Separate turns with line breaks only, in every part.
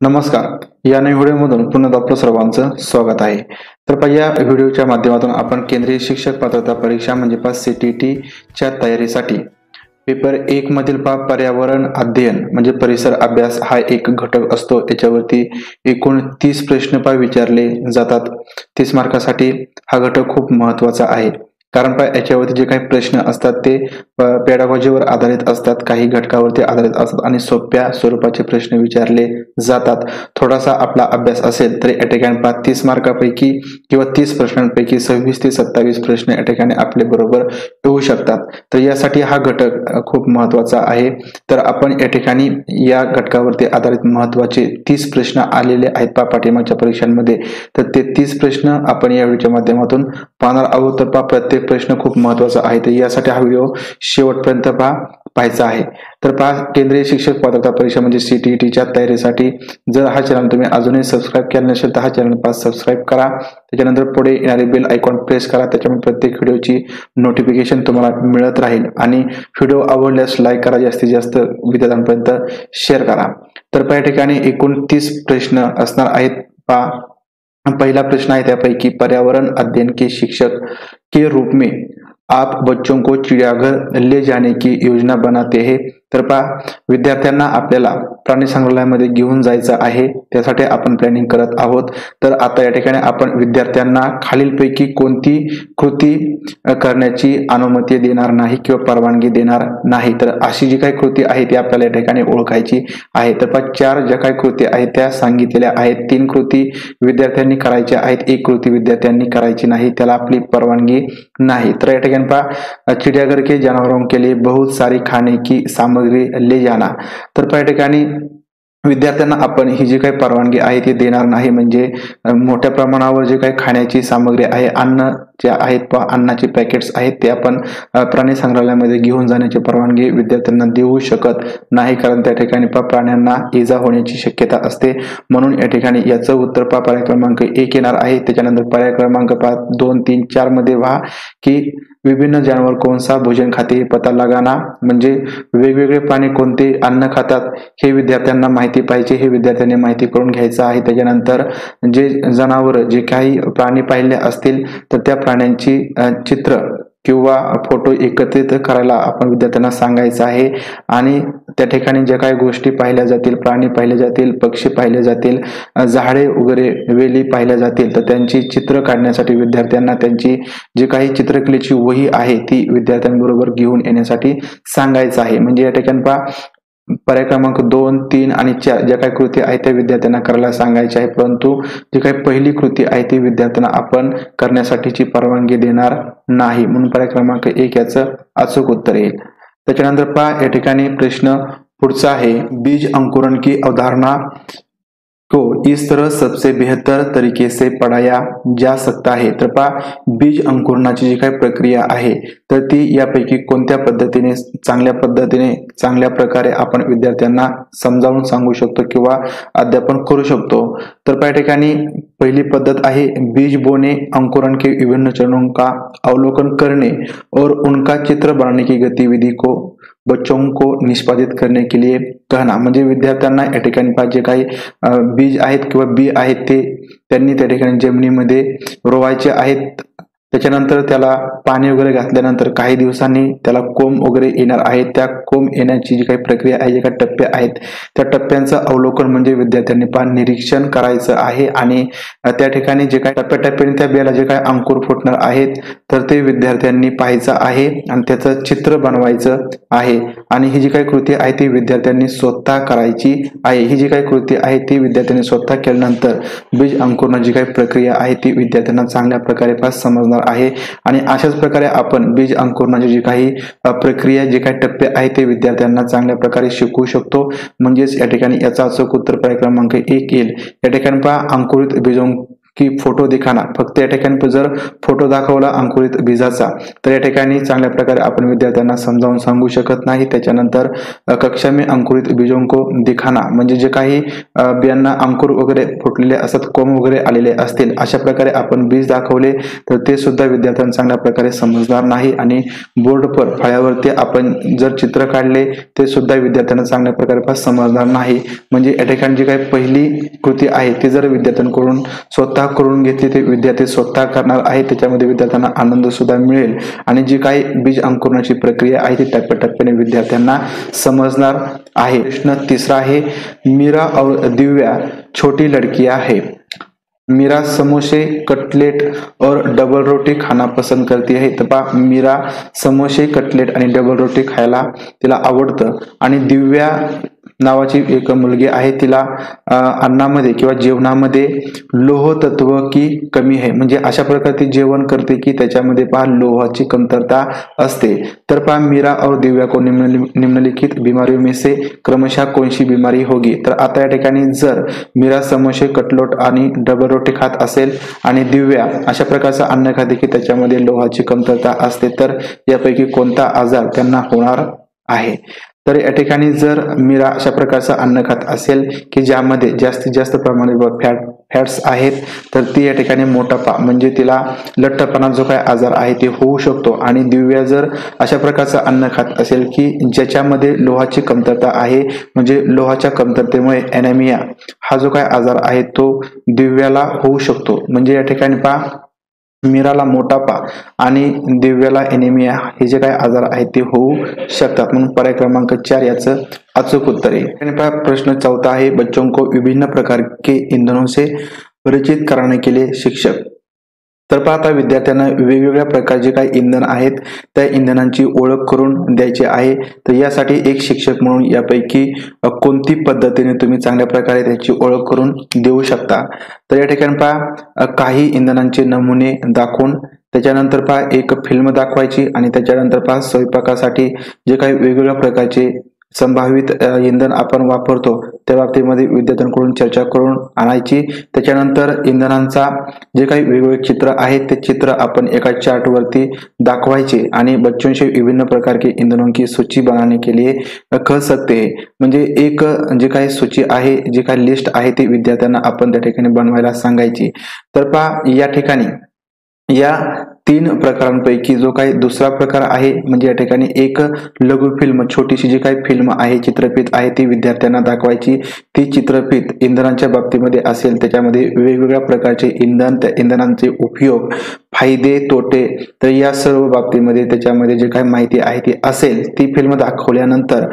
नमस्कार. या नवीन व्हिडिओमधून पुन्हा आपलं सर्वांचं स्वागत आहे. तर पहा, या व्हिडिओच्या माध्यमातून आपण केंद्रीय शिक्षक पात्रता परीक्षा म्हणजे CTETच्या तयारीसाठी पेपर 1 मधील पर्यावरण अध्ययन म्हणजे परिसर अभ्यास हा एक घटक असतो. त्याच्यावरती एकूण 30 प्रश्न विचारले जातात. 30 मार्कासाठी हा घटक खूप महत्त्वाचा आहे. कारण याच्यावरती जे काही प्रश्न असतात ते पेडागॉजीवर आधारित असतात, काही घटकावरती आधारित असतात आणि सोप्या स्वरूपाचे प्रश्न विचारले जातात. थोडासा आपला अभ्यास असेल तर या ठिकाणी 30 मार्कापैकी किंवा 30 प्रश्नांपैकी 26 ते 27 प्रश्न या ठिकाणी आपले बरोबर येऊ शकतात. तर यासाठी हा घटक खूप महत्त्वाचा आहे. तर आपण या ठिकाणी या घटकावरती आधारित महत्त्वाचे 30 प्रश्न आलेले आहेत पाठीमागच्या परीक्षांमध्ये. तर ते 30 प्रश्न आपण या व्हिडिओच्या माध्यमातून पाहणार आहोत. तर प्रत्येक प्रश्न खूप महत्त्वाचा आहे. तर यासाठी हा व्हिडिओ शेवटपर्यंत पाहायचा आहे. तर केंद्रीय शिक्षक पात्रता परीक्षा म्हणजे CTETच्या तयारीसाठी जर हा चॅनल तुम्ही अजूनही सबस्क्राईब केला नसेल तर हा चॅनल सबस्क्राईब करा. त्याच्यानंतर पुढे येणारे बेल आयकॉन प्रेस करा. त्याच्यामुळे प्रत्येक व्हिडिओची नोटिफिकेशन तुम्हाला मिळत राहील. आणि व्हिडिओ आवडल्यास लाईक करा, जास्तीत जास्त विद्यार्थ्यांपर्यंत शेअर करा. तर या ठिकाणी एकूण 30 प्रश्न असणार आहेत. पहला प्रश्न है त्यापैकी पर्यावरण अध्ययन के शिक्षक के रूप में आप बच्चों को चिड़ियाघर ले जाने की योजना बनाते हैं. तर विद्यार्थ्यांना आपल्याला प्राणी संग्रहालयामध्ये घेऊन जायचं आहे, त्यासाठी आपण प्लॅनिंग करत आहोत. तर आता या ठिकाणी आपण विद्यार्थ्यांना खालीलपैकी कोणती कृती करण्याची अनुमती देणार नाही किंवा परवानगी देणार नाही. तर अशी जी काही कृती आहे ती आपल्याला या ठिकाणी ओळखायची आहे. तर 4 ज्या काही कृती आहेत त्या सांगितलेल्या आहेत. 3 कृती विद्यार्थ्यांनी करायच्या आहेत, 1 कृती विद्यार्थ्यांनी करायची नाही, त्याला आपली परवानगी नाही. तर या ठिकाणी चिड़ियाघर के जानवरों के लिए बहुत सारी खाने की सामग्री ले जाना. तर या ठिकाणी विद्यार्थ्यांना आपण ही जी काही परवानगी आहे ती देणार नाही. म्हणजे मोठ्या प्रमाणावर जे काही खाण्याची सामग्री आहे, अन्न जे आहेत अन्नाचे पॅकेट्स आहेत ते आपण प्राणी संग्रहालयामध्ये घेऊन जाण्याची परवानगी विद्यार्थ्यांना देऊ शकत नाही. कारण त्या ठिकाणी प्राण्यांना इजा होण्याची शक्यता असते. म्हणून या ठिकाणी याचं उत्तर पर्याय क्रमांक 1 येणार आहे. त्याच्यानंतर पर्याय क्रमांक 2, 3, 4 मध्ये की विभिन्न जानवर कौन सा भोजन खाते पता लगाना. म्हणजे वेगवेगळे प्राणी कोणते अन्न खातात हे विद्यार्थ्यांना माहिती पाहिजे, हे विद्यार्थ्यांनी माहिती करून घ्यायचं आहे. त्याच्यानंतर जे जनावर जे काही प्राणी पाहिले असतील तर त्या प्राण्यांची चित्र किंवा फोटो एकत्रित करायला आपण विद्यार्थ्यांना सांगायचं आहे. आणि त्या ठिकाणी ज्या काही गोष्टी पाहिल्या जातील, प्राणी पाहिले जातील, पक्षी पाहिले जातील, झाडे वगैरे वेली पाहिल्या जातील, तर त्यांची चित्र काढण्यासाठी विद्यार्थ्यांना त्यांची जी काही चित्रकलेची वही आहे ती विद्यार्थ्यांबरोबर घेऊन येण्यासाठी सांगायचं आहे. म्हणजे या ठिकाणी पर्याय क्रमांक 2, 3 आणि 4 ज्या काही कृती आहेत त्या विद्यार्थ्यांना करायला सांगायच्या आहे. परंतु जी काही पहिली कृती आहे ती विद्यार्थ्यांना आपण करण्यासाठीची परवानगी देणार नाही. म्हणून पर्याय क्रमांक 1 याचं अचूक उत्तर येईल. त्याच्यानंतर या ठिकाणी प्रश्न पुढचा आहे, बीज अंकुरण की अवधारणा को इस तरह सबसे बेहतर तरीके से पढ़ाया जा सकता है. तर बीज अंकुरणाची जी काही प्रक्रिया आहे तर ती यापैकी कोणत्या पद्धतीने चांगल्या प्रकारे आपण विद्यार्थ्यांना समजावून सांगू शकतो किंवा अध्यापन करू शकतो. तर या ठिकाणी पहिली पद्धत आहे बीज बोने, अंकुरण के विभिन्न चरणों का अवलोकन करने और उनका चित्र बनाने की गतिविधि को बच्चों को निष्पादित करने के लिए कहना. म्हणजे विद्यार्थ्यांना या ठिकाणी जे काही बीज आहेत किंवा बी आहेत ते त्यांनी त्या ठिकाणी जमिनीमध्ये रोवायचे आहेत. त्याच्यानंतर त्याला पाणी वगैरे घातल्यानंतर काही दिवसांनी त्याला कोंब वगैरे येणार आहेत. त्या कोंब येण्याची जी काही प्रक्रिया आहे, जे काही टप्पे आहेत त्या टप्प्यांचं अवलोकन म्हणजे विद्यार्थ्यांनी निरीक्षण करायचं आहे. आणि त्या ठिकाणी जे काही टप्प्याटप्प्याने त्या बियाला जे काही अंकुर फुटणार आहेत तर ते विद्यार्थ्यांनी पाहायचं आहे आणि त्याचं चित्र बनवायचं आहे. आणि ही जी काही कृती आहे ती विद्यार्थ्यांनी स्वतः करायची आहे. ही जी काही कृती आहे ती विद्यार्थ्यांनी स्वतः केल्यानंतर बीज अंकुरण जी काही प्रक्रिया आहे ती विद्यार्थ्यांना चांगल्या प्रकारे समजणार आहे. आणि अशाच प्रकारे आपण बीज अंकुरणाची जी काही प्रक्रिया, जे काही टप्पे आहेत ते विद्यार्थ्यांना चांगल्या प्रकारे शिकवू शकतो. म्हणजेच या ठिकाणी याचा अचूक उत्तर पर्याय क्रमांक 1 येईल. या ठिकाणी अंकुरित बीजों की फोटो दिखाना, फक्त या ठिकाणी जर फोटो दाखवला अंकुरित बीजाचा तर या ठिकाणी चांगल्या प्रकारे आपण विद्यार्थ्यांना समजावून सांगू शकत नाही। त्याच्यानंतर कक्षा में अंकुरित बीजों को दिखाना म्हणजे जे काही बियांना अंकुर वगैरे फुटलेले असतात, कोंब वगैरे आलेले असतील, अशा प्रकारे आपण बीज दाखवले तर ते सुद्धा विद्यार्थ्यांना चांगल्या प्रकारे समजणार नाही। आणि बोर्डवर फळ्यावरती आपण जर चित्र काढले ते सुद्धा विद्यार्थ्यांना चांगल्या प्रकारे समजणार नाही। म्हणजे या ठिकाणी जी काही पहिली कृती आहे ती जर विद्यार्थ्यांकडून स्वतः करून घेतली ते विद्यार्थी स्वतः करणार आहे, त्याच्यामध्ये विद्यार्थ्यांना आनंद सुद्धा मिळेल आणि जी काही बीज अंकुरणाची प्रक्रिया आहे ती टप्प्याटप्प्याने विद्यार्थ्यांना समजणार आहे। प्रश्न तिसरा आहे, मीरा और दिव्या छोटी लड़कियां है। मीरा समोसे, कटलेट और डबल रोटी खाना पसंद करती है। तर पहा, मीरा समोसे, कटलेट आणि डबल रोटी खायला तिला आवडतं आणि दिव्या नावाची एक मुलगी आहे, तिला अन्नामध्ये किंवा जेवणामध्ये लोह तत्व की कमी आहे, म्हणजे अशा प्रकारचे जेवण करते की त्याच्यामध्ये पहा लोहाची कमतरता असते। तर पहा, मीरा और दिव्या को निम्नलिखित बीमारियों में से क्रमशः कोणती बीमारी होगी। तर आता या ठिकाणी जर मीरा समोसे, कटलेट आणि डबल रोटी खात असेल आणि दिव्या अशा प्रकारचं अन्न खाते की त्याच्यामध्ये लोहाची कमतरता असते, तर यापैकी कोणता आजार त्यांना होणार आहे। तर या ठिकाणी जर मीरा अशा प्रकारचं अन्न खात असेल की ज्यामध्ये जास्तीत जास्त प्रमाणात फॅट्स आहेत तर ती या ठिकाणी मोटापा म्हणजे तिला लठ्ठपणा जो काही आजार आहे ते होऊ शकतो। आणि दिव्या जर अशा प्रकारचं अन्न खात असेल की ज्याच्यामध्ये लोहाची कमतरता आहे म्हणजे लोहाच्या कमतरतेमुळे ॲनेमिया हा जो काही आजार आहे तो दिव्याला होऊ शकतो। म्हणजे या ठिकाणी पहा, मीराला मोटापा आणि दिव्याला एनिमिया हे जे काही आजार आहेत ते होऊ शकतात। म्हणून पर्याय क्रमांक 4 याचं अचूक उत्तर आहे। प्रश्न चौथा आहे, बच्चों को विभिन्न प्रकार के ईंधनों से परिचित कराने के लिए शिक्षक। तर पहा, आता विद्यार्थ्यांना वेगवेगळ्या प्रकारचे काही इंधन आहेत त्या इंधनांची ओळख करून द्यायची आहे। तर यासाठी एक शिक्षक म्हणून यापैकी कोणती पद्धतीने तुम्ही चांगल्या प्रकारे त्याची ओळख करून देऊ शकता। तर या ठिकाणी पहा, काही इंधनांचे नमुने दाखवून त्याच्यानंतर पहा एक फिल्म दाखवायची आणि त्याच्यानंतर पहा स्वयंपाकासाठी जे काही वेगवेगळ्या प्रकारचे संभावित इंधन आपण वापरतो त्या बाबतीमध्ये विद्यार्थ्यांकडून चर्चा करून आणायची। त्याच्यानंतर इंधनांचा जे काही वेगवेगळे चित्र आहेत ते चित्र आपण एका चार्ट वरती दाखवायचे आणि बच्चों से विभिन्न प्रकार के ईंधनों की सूची बनाने के लिए कह सकते हैं। म्हणजे एक जे काही सूची आहे, जे काही लिस्ट आहे ती विद्यार्थ्यांना आपण त्या ठिकाणी बनवायला सांगायची। तर पहा, या ठिकाणी या 3 प्रकारांपैकी जो काही दुसरा प्रकार आहे म्हणजे या ठिकाणी एक लघु फिल्म, छोटीशी जी काही फिल्म आहे, चित्रफित आहे ती विद्यार्थ्यांना दाखवायची। ती चित्रफित इंधनांच्या बाबतीमध्ये असेल, त्याच्यामध्ये वेगवेगळ्या प्रकारचे इंधन, त्या इंधनांचे उपयोग, फायदे, तोटे, तर या सर्व बाबतीमध्ये त्याच्यामध्ये जे काही माहिती आहे ती असेल ती फिल्म दाखवल्यानंतर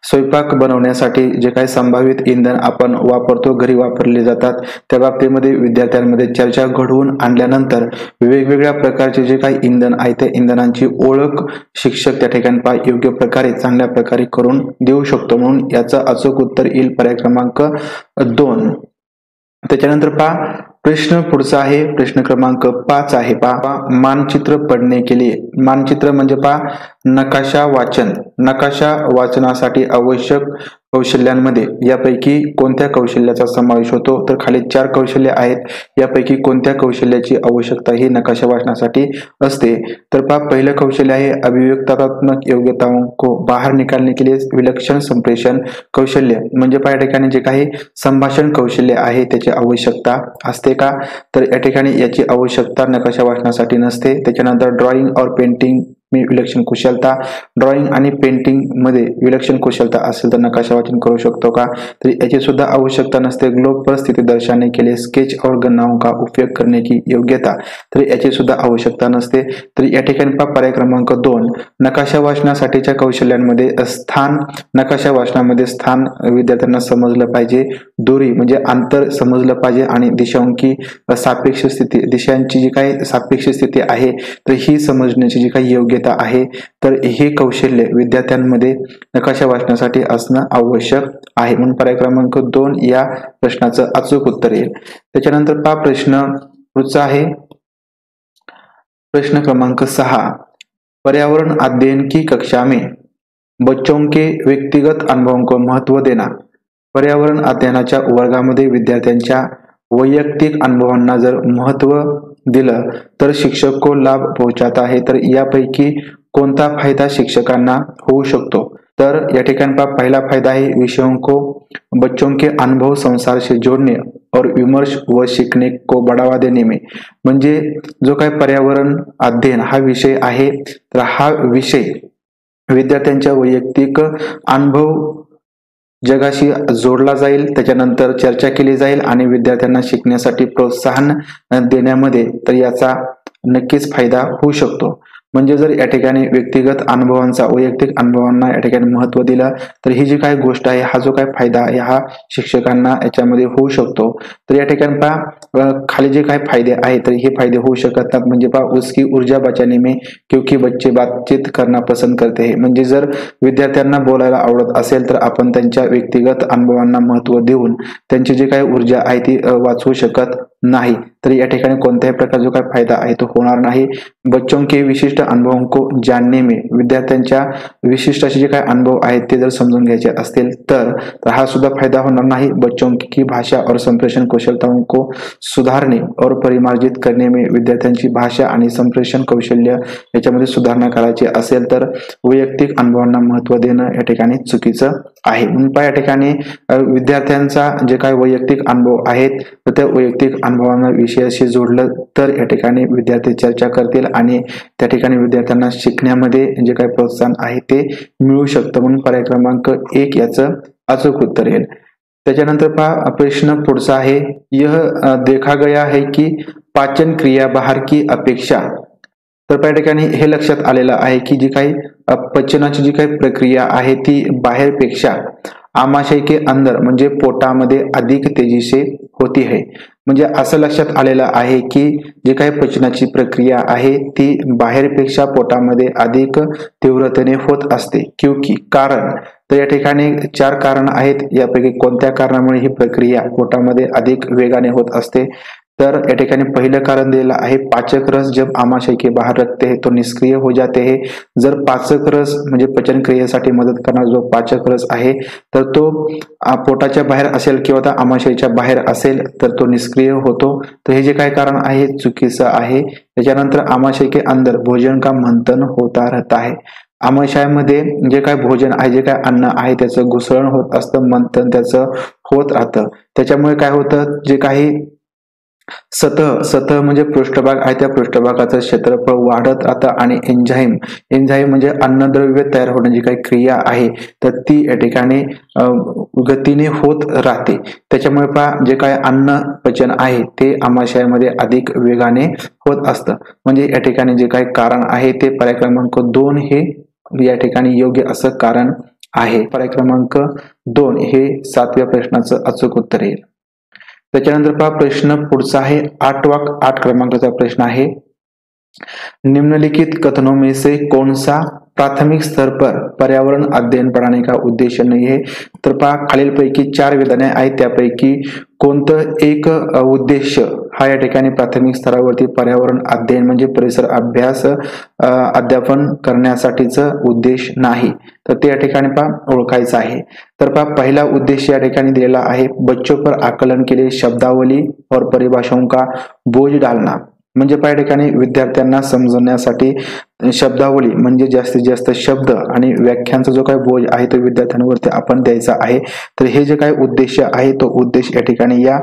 स्वयंपाक बनवण्यासाठी जे काही संभावित इंधन आपण वापरतो, घरी वापरले जातात, त्या बाबतीमध्ये विद्यार्थ्यांमध्ये चर्चा घडवून आणल्यानंतर वेगवेगळ्या प्रकारचे जे काही इंधन आहे त्या इंधनांची ओळख शिक्षक त्या ठिकाणी योग्य प्रकारे चांगल्या प्रकारे करून देऊ शकतो। म्हणून याचं अचूक उत्तर येईल पर्याय क्रमांक 2। त्याच्यानंतर पहा, प्रश्न पुढचा आहे, प्रश्न क्रमांक 5 आहे। पहा, मानचित्र पढ़ने के लिए, मानचित्र म्हणजे पहा नकाशा वाचन, नकाशा वाचनासाठी आवश्यक कौशल्यांमध्ये यापैकी कोणत्या कौशल्याचा समावेश होतो। तर खाली 4 कौशल्य आहेत, यापैकी कोणत्या कौशल्याची आवश्यकता ही नकाशा वाचनासाठी असते। तर पहा, पहिलं कौशल्य आहे अभिव्यक्तात्मक योग्यताओं को बाहर निकालने के लिए विलक्षण संप्रेषण कौशल्य, म्हणजे पहा या ठिकाणी जे काही संभाषण कौशल्य आहे त्याची आवश्यकता असते का? तर या ठिकाणी याची आवश्यकता नकाशा वाचनासाठी नसते। त्याच्यानंतर ड्रॉइंग और पेंटिंग में विलक्षण कुशलता, ड्रॉइंग आणि पेंटिंग मध्ये विलक्षण कुशलता असेल तर नकाशा वाचन करू शकतो का? तर याची सुद्धा आवश्यकता नसते। ग्लोब पर स्थिति दर्शाने के लिए स्केच और गणनाओं का उपयोग करने की योग्यता, तर याची सुद्धा आवश्यकता नसते। तर या ठिकाणी पहा पर्याय क्रमांक 2, नकाशा वाचनासाठीच्या कौशल्यांमध्ये स्थान, नकाशा वाचनामध्ये स्थान विद्यार्थ्यांना समजलं पाहिजे, दूरी म्हणजे अंतर समजलं पाहिजे आणि दिशांकी सापेक्ष स्थिती, दिशांची जी काही सापेक्ष स्थिती आहे तर ही समजण्याची जी काही योग्यता आहे तर हे कौशल्य विद्यार्थ्यांमध्ये नकाशा वाचनासाठी असणं आवश्यक आहे। म्हणून पर्याय क्रमांक 2 या प्रश्नाचं अचूक उत्तर येईल। त्याच्यानंतर पहा प्रश्न पुढचा आहे, प्रश्न क्रमांक 6, पर्यावरण अध्ययन की कक्षा में बच्चों के व्यक्तिगत अनुभवों को महत्व देना। पर्यावरण अध्ययनाच्या वर्गामध्ये विद्यार्थ्यांच्या वैयक्तिक अनुभवांना जर महत्व दिलं तर शिक्षक को लाभ पहुंचाता है, तर यापैकी कोणता फायदा शिक्षकांना होऊ शकतो? तर या ठिकाणी पहला फायदा है विषयों को बच्चों के अनुभव संसार से जोड़ने और विमर्श व सीखने को बढ़ावा देने में। म्हणजे जो काय पर्यावरण अध्ययन हा विषय आहे, तर हा विषय विद्यार्थ्यांच्या वैयक्तिक अनुभव जगाशी जोडला जाईल, त्याच्यानंतर चर्चा केली जाईल आणि विद्यार्थ्यांना शिकण्यासाठी प्रोत्साहन देण्यामध्ये तर याचा नक्कीच फायदा होऊ शकतो। म्हणजे जर या ठिकाणी व्यक्तिगत अनुभवांचा वैयक्तिक अनुभवांना या ठिकाणी महत्व दिलं तर ही जी काही गोष्ट आहे, हा जो काही फायदा आहे हा शिक्षकांना याच्यामध्ये होऊ शकतो। तर या ठिकाणी खाली जे काही फायदे आहेत तर हे फायदे होऊ शकतात। म्हणजे उसकी ऊर्जा बचाने में, क्योंकि बच्चे बातचीत करना पसंद करते हैं। म्हणजे जर विद्यार्थ्यांना बोलायला आवडत असेल तर आपण त्यांच्या व्यक्तिगत अनुभवांना महत्व देऊन त्यांची जी काही ऊर्जा आहे ती वाचवू शकत नाही, तर या ठिकाणी कोणत्याही प्रकारचा जो काही फायदा आहे तो होणार नाही। बच्चों के विशिष्ट अनुभवों को जानने में, विद्यार्थ्यांच्या विशिष्ट असे जे काही अनुभव आहेत ते जर समजून घ्यायचे असतील तर हा सुद्धा फायदा होणार नाही। बच्चों की भाषा और संप्रेषण कौशलताओं को सुधारणे और परिमार्जित करने में, विद्यार्थ्यांची भाषा आणि संप्रेषण कौशल्य याच्यामध्ये सुधारणा करायची असेल तर वैयक्तिक अनुभवांना महत्व देणं या ठिकाणी चुकीचं आहे। म्हणून या ठिकाणी विद्यार्थ्यांचा जे काही वैयक्तिक अनुभव आहेत तर त्या वैयक्तिक अनुभवांना विषयाशी जोडलं तर या ठिकाणी विद्यार्थी चर्चा करतील आणि त्या ठिकाणी विद्यार्थ्यांना शिकण्यामध्ये जे काही प्रोत्साहन आहे ते मिळू शकतं। म्हणून पर्याय क्रमांक 1 याचं अचूक उत्तर येईल। त्याच्यानंतर पहा प्रश्न पुढचा आहे, यह देखा गया है कि पाचन क्रिया बाहर की अपेक्षा, तर या ठिकाणी हे लक्षात आलेलं आहे की जी काही पचनाची जी काही प्रक्रिया आहे ती बाहेरपेक्षा आमाशय के अंदर म्हणजे पोटामध्ये अधिक तेजी से होती है। म्हणजे असं लक्षात आलेलं आहे की जे काही पचनाची प्रक्रिया आहे ती बाहेरपेक्षा पोटामध्ये अधिक तीव्रतेने होत असते। क्योंकि कारण, तर या ठिकाणी 4 कारण आहेत, यापैकी कोणत्या कारणामुळे ही प्रक्रिया पोटामध्ये अधिक वेगाने होत असते? तर या ठिकाणी पहिलं कारण दिलेलं आहे, पाचक रस जब आमाशय के बाहर रखते हैं तो निष्क्रिय हो जाते हैं। जर पाचक रस म्हणजे पचन क्रियेसाठी मदत करणारा जो पाचक रस आहे तर तो पोटाच्या बाहेर असेल किंवा आमाशयाच्या बाहेर असेल तर तो निष्क्रिय होतो। तर हे जे काही कारण आहे चुकीचं आहे। त्याच्यानंतर आमाशय के अंदर भोजन का मंथन होता रहता है, आमाशयामध्ये जे काय भोजन आहे, जे काय अन्न आहे त्याचं घुसळण होत असतं, मंथन त्याचं होत राहतं। त्याच्यामुळे काय होतं, जे काही सतह म्हणजे पृष्ठभाग आहे त्या पृष्ठभागाचं क्षेत्रफळ वाढत राहतं आणि एन्झाईम म्हणजे अन्नद्रव्य तयार होण्याची काही क्रिया आहे तर ती या ठिकाणी गतीने होत राहते। त्याच्यामुळे जे काय अन्न पचन आहे ते आमाशयामध्ये अधिक वेगाने होत असतं। म्हणजे या ठिकाणी जे काही कारण आहे ते पर्याय क्रमांक 2 हे या ठिकाणी योग्य असं कारण आहे। पर्याय क्रमांक 2 हे 7व्या प्रश्नाचं अचूक उत्तर येईल। त्याच्यानंतर प्रश्न पुढचा आहे 8 क्रमांकाचा प्रश्न आहे, निम्नलिखित कथनों में से कौन सा प्राथमिक स्तर पर पर्यावरण अध्ययन पढ़ाने का उद्देश्य नहीं है? तर खालीलपैकी 4 विधाने आहेत, त्यापैकी कोणतं एक उद्देश्य हा या ठिकाणी प्राथमिक स्तरावरती पर्यावरण अध्ययन म्हणजे परिसर अभ्यास अध्यापन करण्यासाठीचा उद्देश नाही, तर ते या ठिकाणी ओळखायचं आहे। तर पहिला उद्देश या ठिकाणी दिलेला आहे, बच्चों पर आकलन के लिए शब्दावली और परिभाषाओं का बोझ डालना। म्हणजे या ठिकाणी विद्यार्थ्यांना समजण्यासाठी शब्दावली म्हणजे जास्तीत जास्त शब्द आणि व्याख्यांचा जो काही बोज आहे तो विद्यार्थ्यांवरती आपण द्यायचा आहे। तर हे जे काही उद्देश आहे तो उद्देश या ठिकाणी या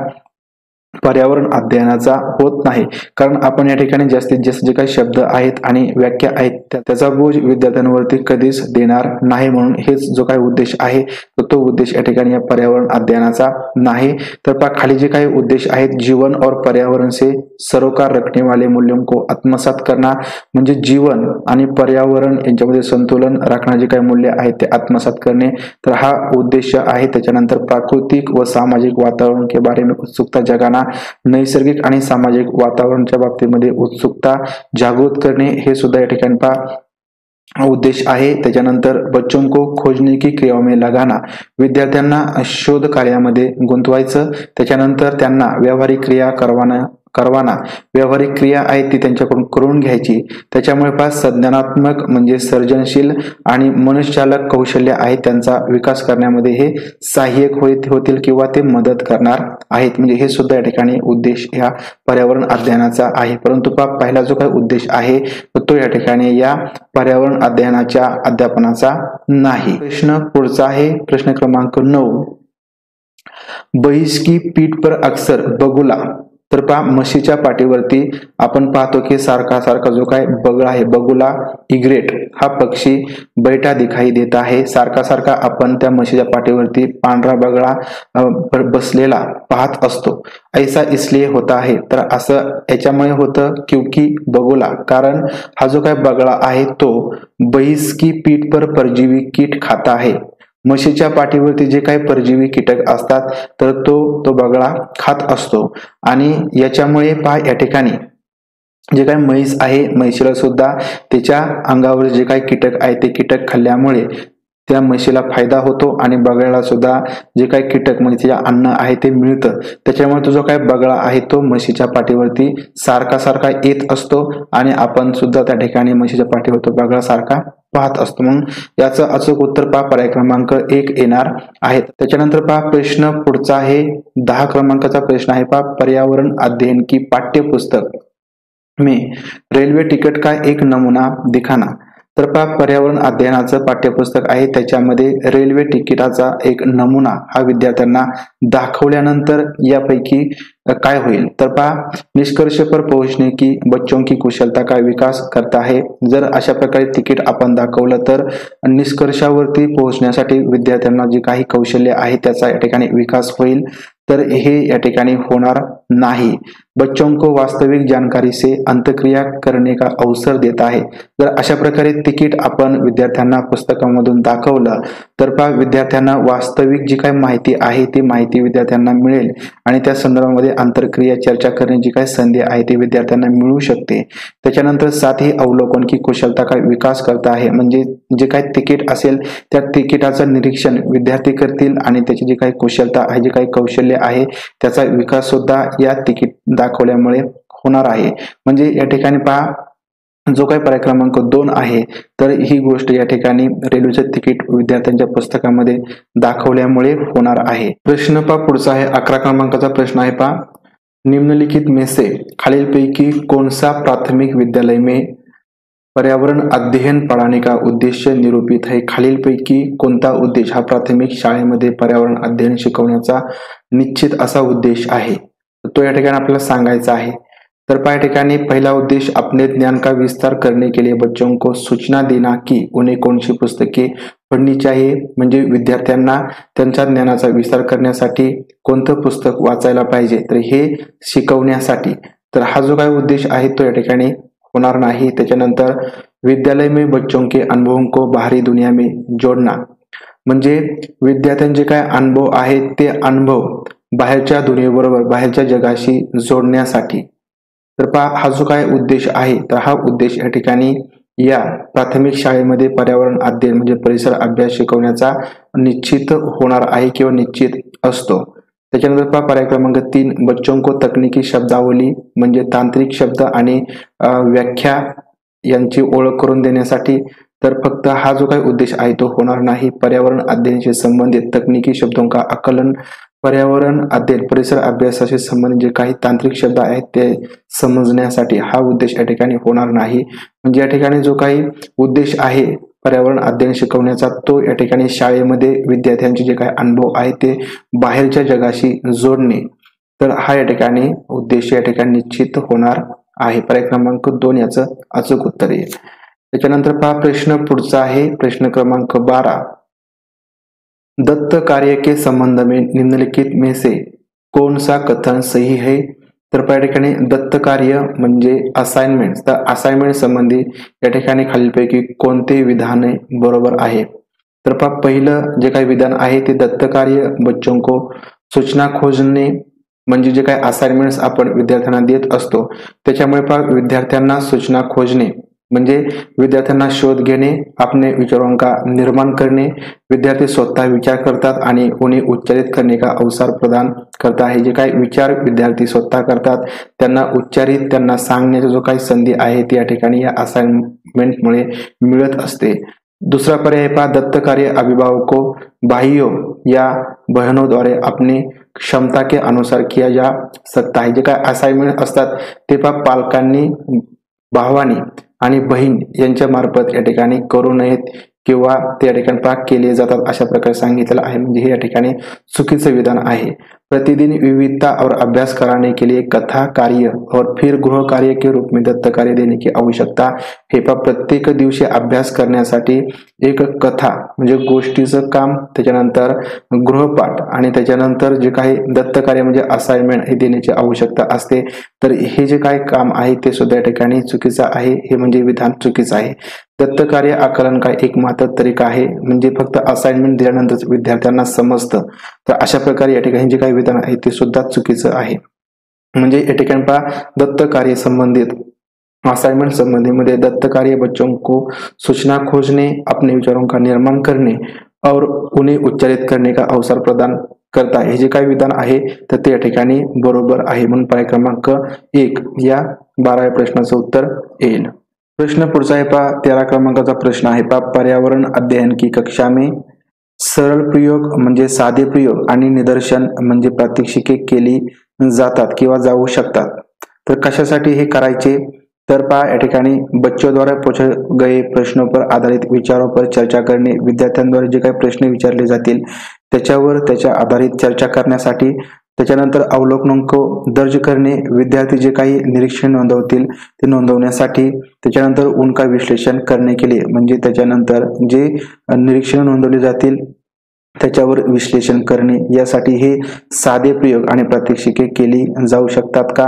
पर्यावरण अध्ययनाचा होत नाही, कारण आपण या ठिकाणी जास्तीत जास्त जे काही शब्द आहेत आणि व्याख्या आहेत त्याचा बोज विद्यार्थ्यांवरती कधीच देणार नाही। म्हणून हेच जो काही उद्देश आहे तो उद्देश या ठिकाणी या पर्यावरण अध्ययनाचा नाही। तर खाली जे काही उद्देश आहेत, जीवन और पर्यावरण से सरोकार रखने वाले मूल्यों को आत्मसात करना, म्हणजे जीवन आणि पर्यावरण यांच्यामध्ये संतुलन राखणारे जे काही मूल्य आहेत ते आत्मसात करणे, तर हा उद्देश आहे। त्याच्यानंतर प्राकृतिक व सामाजिक वातावरण के बारे में उत्सुकता जगाना, नैसर्गिक आणि सामाजिक वातावरणाच्या बाबतीमध्ये उत्सुकता जागृत करणे हे सुद्धा या ठिकाणी उद्देश आहे। त्याच्यानंतर बच्चों को खोजने की क्रियाओं में लगाना, विद्यार्थ्यांना शोध कार्यामध्ये गुंतवायचं, त्याच्यानंतर त्यांना व्यावहारिक क्रिया करवाना व्यावहारिक क्रिया आहे ती त्यांच्याकडून करून घ्यायची। त्याच्यामुळे पहा संज्ञानात्मक म्हणजे सर्जनशील आणि मनुष्यचालक कौशल्य आहे त्यांचा विकास करण्यामध्ये हे सहाय्यक होतील किंवा ते मदत करणार आहेत। म्हणजे हे सुद्धा या ठिकाणी उद्देश या पर्यावरण अध्ययनाचा आहे। परंतु पहा पहिला जो काही उद्देश आहे तो या ठिकाणी या पर्यावरण अध्ययनाच्या अध्यापनाचा नाही। प्रश्न पुढचा आहे प्रश्न क्रमांक 9, भैंस की पीठ पर अक्सर बगुला। तर पहा म्हशीच्या पाठीवरती आपण पाहतो की सारखा जो काय बगळा आहे बगुला इग्रेट हा पक्षी बैठा दिखाई देत आहे। सारखा आपण त्या म्हशीच्या पाठीवरती पांढरा बगळा बसलेला पाहत असतो। ऐसा इसलिए होता है, तर असं याच्यामुळे होतं क्योंकि बगुला कारण हा जो काय बगळा आहे तो भैंस की पीठ पर परजीवी कीट खाता है। म्हशीच्या पाठीवरती जे काही परजीवी कीटक असतात तर तो बगळा खात असतो आणि याच्यामुळे पहा या ठिकाणी जे काही म्हैस आहे म्हैशीला सुद्धा त्याच्या अंगावर जे काही कीटक आहे ते कीटक खाल्ल्यामुळे त्या म्हशीला फायदा होतो आणि बगळ्याला सुद्धा जे काही कीटक म्हणजे त्याच्या अन्न आहे ते मिळतं। त्याच्यामुळे तो जो काही बगळा आहे तो म्हशीच्या पाठीवरती सारखा येत असतो आणि आपण सुद्धा त्या ठिकाणी म्हशीच्या पाठीवर तो बगळा सारखा पाहत असतो। म्हणून याचं अचूक उत्तर पहा पर्याय क्रमांक 1 येणार आहे। त्याच्यानंतर पहा प्रश्न पुढचा आहे 10 क्रमांकाचा प्रश्न आहे पहा पर्यावरण अध्ययन की पाठ्यपुस्तक में रेल्वे तिकीट का एक नमुना दिखाना। तर पहा पर्यावरण अध्ययनाचं पाठ्यपुस्तक आहे त्याच्यामध्ये रेल्वे तिकिटाचा एक नमुना हा विद्यार्थ्यांना दाखवल्यानंतर यापैकी काय होईल। तर पहा निष्कर्ष पर पहुंचने की बच्चों की कुशलता का विकास करता है। जर अशा प्रकारे तिकीट आपण दाखवलं तर निष्कर्षावरती पोहोचण्यासाठी विद्यार्थ्यांना जे काही कौशल्य आहे त्याचा या ठिकाणी विकास होईल, तर हे या ठिकाणी होणार नाही। बच्चों को वास्तविक जानकारी से अंतक्रिया करने का अवसर देता है। जर अशा प्रकारे तिकीट आपण विद्यार्थ्यांना पुस्तकामधून दाखवलं तर पहा विद्यार्थ्यांना वास्तविक जी काही माहिती आहे ती माहिती विद्यार्थ्यांना मिळेल आणि त्या संदर्भामध्ये अंतर्क्रिया चर्चा करण्याची काय संधी आहे ती विद्यार्थ्यांना मिळू शकते। त्याच्यानंतर साथ ही अवलोकन की कुशलता का विकास करता है, म्हणजे जे काही तिकीट असेल त्या तिकिटाचं निरीक्षण विद्यार्थी करतील आणि त्याची जी काही कुशलता आहे जे काही कौशल्य आहे त्याचा विकास सुद्धा या तिकीट दाखवल्यामुळे होणार आहे। म्हणजे या ठिकाणी पहा जो काही पर्याय क्रमांक 2 आहे तर ही गोष्ट या ठिकाणी रेल्वेचे तिकीट विद्यार्थ्यांच्या पुस्तकामध्ये दाखवल्यामुळे होणार आहे। प्रश्न पहा पुढचा आहे 11 क्रमांकाचा प्रश्न आहे पहा निम्नलिखित में से खालीलपैकी कौन सा प्राथमिक विद्यालय में पर्यावरण अध्ययन पढ़ाने का उद्देश्य निरूपित है। खालीलपैकी कोणता उद्देश हा प्राथमिक शाळेमध्ये पर्यावरण अध्ययन शिकवण्याचा निश्चित असा उद्देश आहे, तो या ठिकाणी आपल्याला सांगायचा आहे। तर पहा या ठिकाणी पहिला उद्देश अपने ज्ञान का विस्तार करने के लिए बच्चों को सूचना देना कि उन्हें कौन सी पुस्तके पढ़नी चाहिए, म्हणजे विद्यार्थ्यांना त्यांच्या ज्ञानाचा विस्तार करण्यासाठी कोणतं पुस्तक वाचायला पाहिजे तर हे शिकवण्यासाठी। तर हा जो काही उद्देश आहे तो या ठिकाणी होणार नाही। त्याच्यानंतर विद्यालय में बच्चों के अनुभवों को बाहरी दुनिया में जोड़ना, म्हणजे विद्यार्थ्यांचे काय अनुभव आहेत ते अनुभव बाहेरच्या दुनियेबरोबर बाहेरच्या जगाशी जोडण्यासाठी। तर पहा हा जो काय उद्देश आहे तर हा उद्देश या ठिकाणी या प्राथमिक शाळेमध्ये पर्यावरण अध्ययन म्हणजे परिसर अभ्यास शिकवण्याचा निश्चित होणार आहे किंवा निश्चित असतो। त्याच्यानंतर पहा पर्याय क्रमांक 3 बच्चों को तकनीकी शब्दावली म्हणजे तांत्रिक शब्द आणि व्याख्या यांची ओळख करून देण्यासाठी। तर फक्त हा जो काही उद्देश आहे तो होणार नाही। पर्यावरण अध्ययन से संबंधित तकनीकी शब्दों का आकलन पर्यावरण अध्ययन परिसर अभ्यासाशी संबंधित जे काही तांत्रिक शब्द आहेत ते समजण्यासाठी हा उद्देश या ठिकाणी होणार नाही। म्हणजे या ठिकाणी जो काही उद्देश आहे पर्यावरण अध्ययन शिकवण्याचा तो या ठिकाणी शाळेमध्ये विद्यार्थ्यांचे जे काही अनुभव आहे ते बाहेरच्या जगाशी जोडणे, तर हा या ठिकाणी उद्देश या ठिकाणी निश्चित होणार आहे। पर्याय क्रमांक 2 याचं अचूक उत्तर येईल। त्याच्यानंतर पहा प्रश्न पुढचा आहे प्रश्न क्रमांक 12 दत्त कार्य के संबंध में निम्नलिखित में से कौन सा कथन सही है। तर पहा या ठिकाणी दत्त कार्य म्हणजे असाइनमेंट, तर असाइनमेंट संबंधी या ठिकाणी खालीलपैकी कोणते विधान बरोबर आहे। तर पहा पहिलं जे काही विधान आहे ते दत्त कार्य बच्चों को सूचना खोजणे, म्हणजे जे काही असाइनमेंट्स आपण विद्यार्थ्यांना देत असतो त्याच्यामुळे पहा विद्यार्थ्यांना सूचना खोजणे म्हणजे विद्यार्थ्यांना शोध घेणे, अपने विचारों का निर्माण करणे, विद्यार्थी स्वतः विचार करतात आणि उन्हें उच्चारित करने का अवसर प्रदान करता है। जे काही विचार विद्यार्थी स्वतः करतात त्यांना उच्चारित त्यांना सांगण्याचा जो काही संधी आहे ती या ठिकाणी या असाइनमेंटमुळे मिळत असते। दूसरा पर्याय पहा, दत्त कार्य अभिभावकों भाइयों या बहनों द्वारे अपनी क्षमता के अनुसार किया जा सकता है। जे काय असाइनमेंट असतात ते पहा पालकांनी, भावानी आणि बहीण यांच्या मार्फत या ठिकाणी करू नयेत किंवा ते या ठिकाणी पाक केले जातात अशा प्रकारे सांगितलेलं आहे। म्हणजे हे या ठिकाणी चुकीचं विधान आहे। प्रतिदिन विविधता और अभ्यास कराने के लिए कथा कार्य और फिर गृह कार्य के रूप में दत्त कार्य देने की आवश्यकता। हे पहा प्रत्येक दिवशी अभ्यास करण्यासाठी एक कथा म्हणजे गोष्टीचं काम, त्याच्यानंतर गृहपाठ आणि त्याच्यानंतर जे काही दत्त कार्य म्हणजे असाइनमेंट हे देण्याची आवश्यकता असते। तर हे जे काही काम आहे ते सुद्धा या ठिकाणी चुकीचं आहे। हे म्हणजे विधान चुकीचं आहे। दत्त कार्य आकलन का एकमात्र तरीका आहे, म्हणजे फक्त असाइनमेंट दिल्यानंतर विद्यार्थ्यांना समजतं। तर अशा प्रकारे या ठिकाणी जे काही विधान आहे ते सुद्धा चुकीचं आहे। म्हणजे या ठिकाणी पहा दत्त कार्य संबंधित असाइनमेंट संबंधी मध्ये दत्त कार्य बच्चों को सूचना खोजने, अपने विचारों का निर्माण करने और उन्हें उच्चारित करने का अवसर प्रदान करता। हे जे काही विधान आहे तर ते या ठिकाणी बरोबर आहे। म्हणून पर्याय क्रमांक 1 या 12व्या प्रश्नाचं उत्तर येईल। प्रश्न पुढचा आहे पहा 13 क्रमांकाचा प्रश्न आहे पहा, पर्यावरण अध्ययन की कक्षा में सरळ प्रयोग म्हणजे साधे प्रयोग आणि निदर्शन म्हणजे प्रात्यक्षिके केली जातात किंवा जाऊ शकतात। तर कशासाठी हे करायचे, तर पहा या ठिकाणी बच्चों द्वारा पूछे गए प्रश्नों पर आधारित विचारों पर चर्चा करणे, विद्यार्थ्यांद्वारे जे काही प्रश्न विचारले जातील त्याच्यावर त्याच्या आधारित चर्चा करण्यासाठी, त्याच्यानंतर अवलोकनों को दर्ज करणे, विद्यार्थी जे काही निरीक्षण नोंदवतील ते नोंदवण्यासाठी, त्याच्यानंतर उनका विश्लेषण करणे के लिए म्हणजे त्याच्यानंतर जे निरीक्षण नोंदवले जातील त्याच्यावर विश्लेषण करणे, यासाठी हे साधे प्रयोग आणि प्रात्यक्षिके केली जाऊ शकतात का,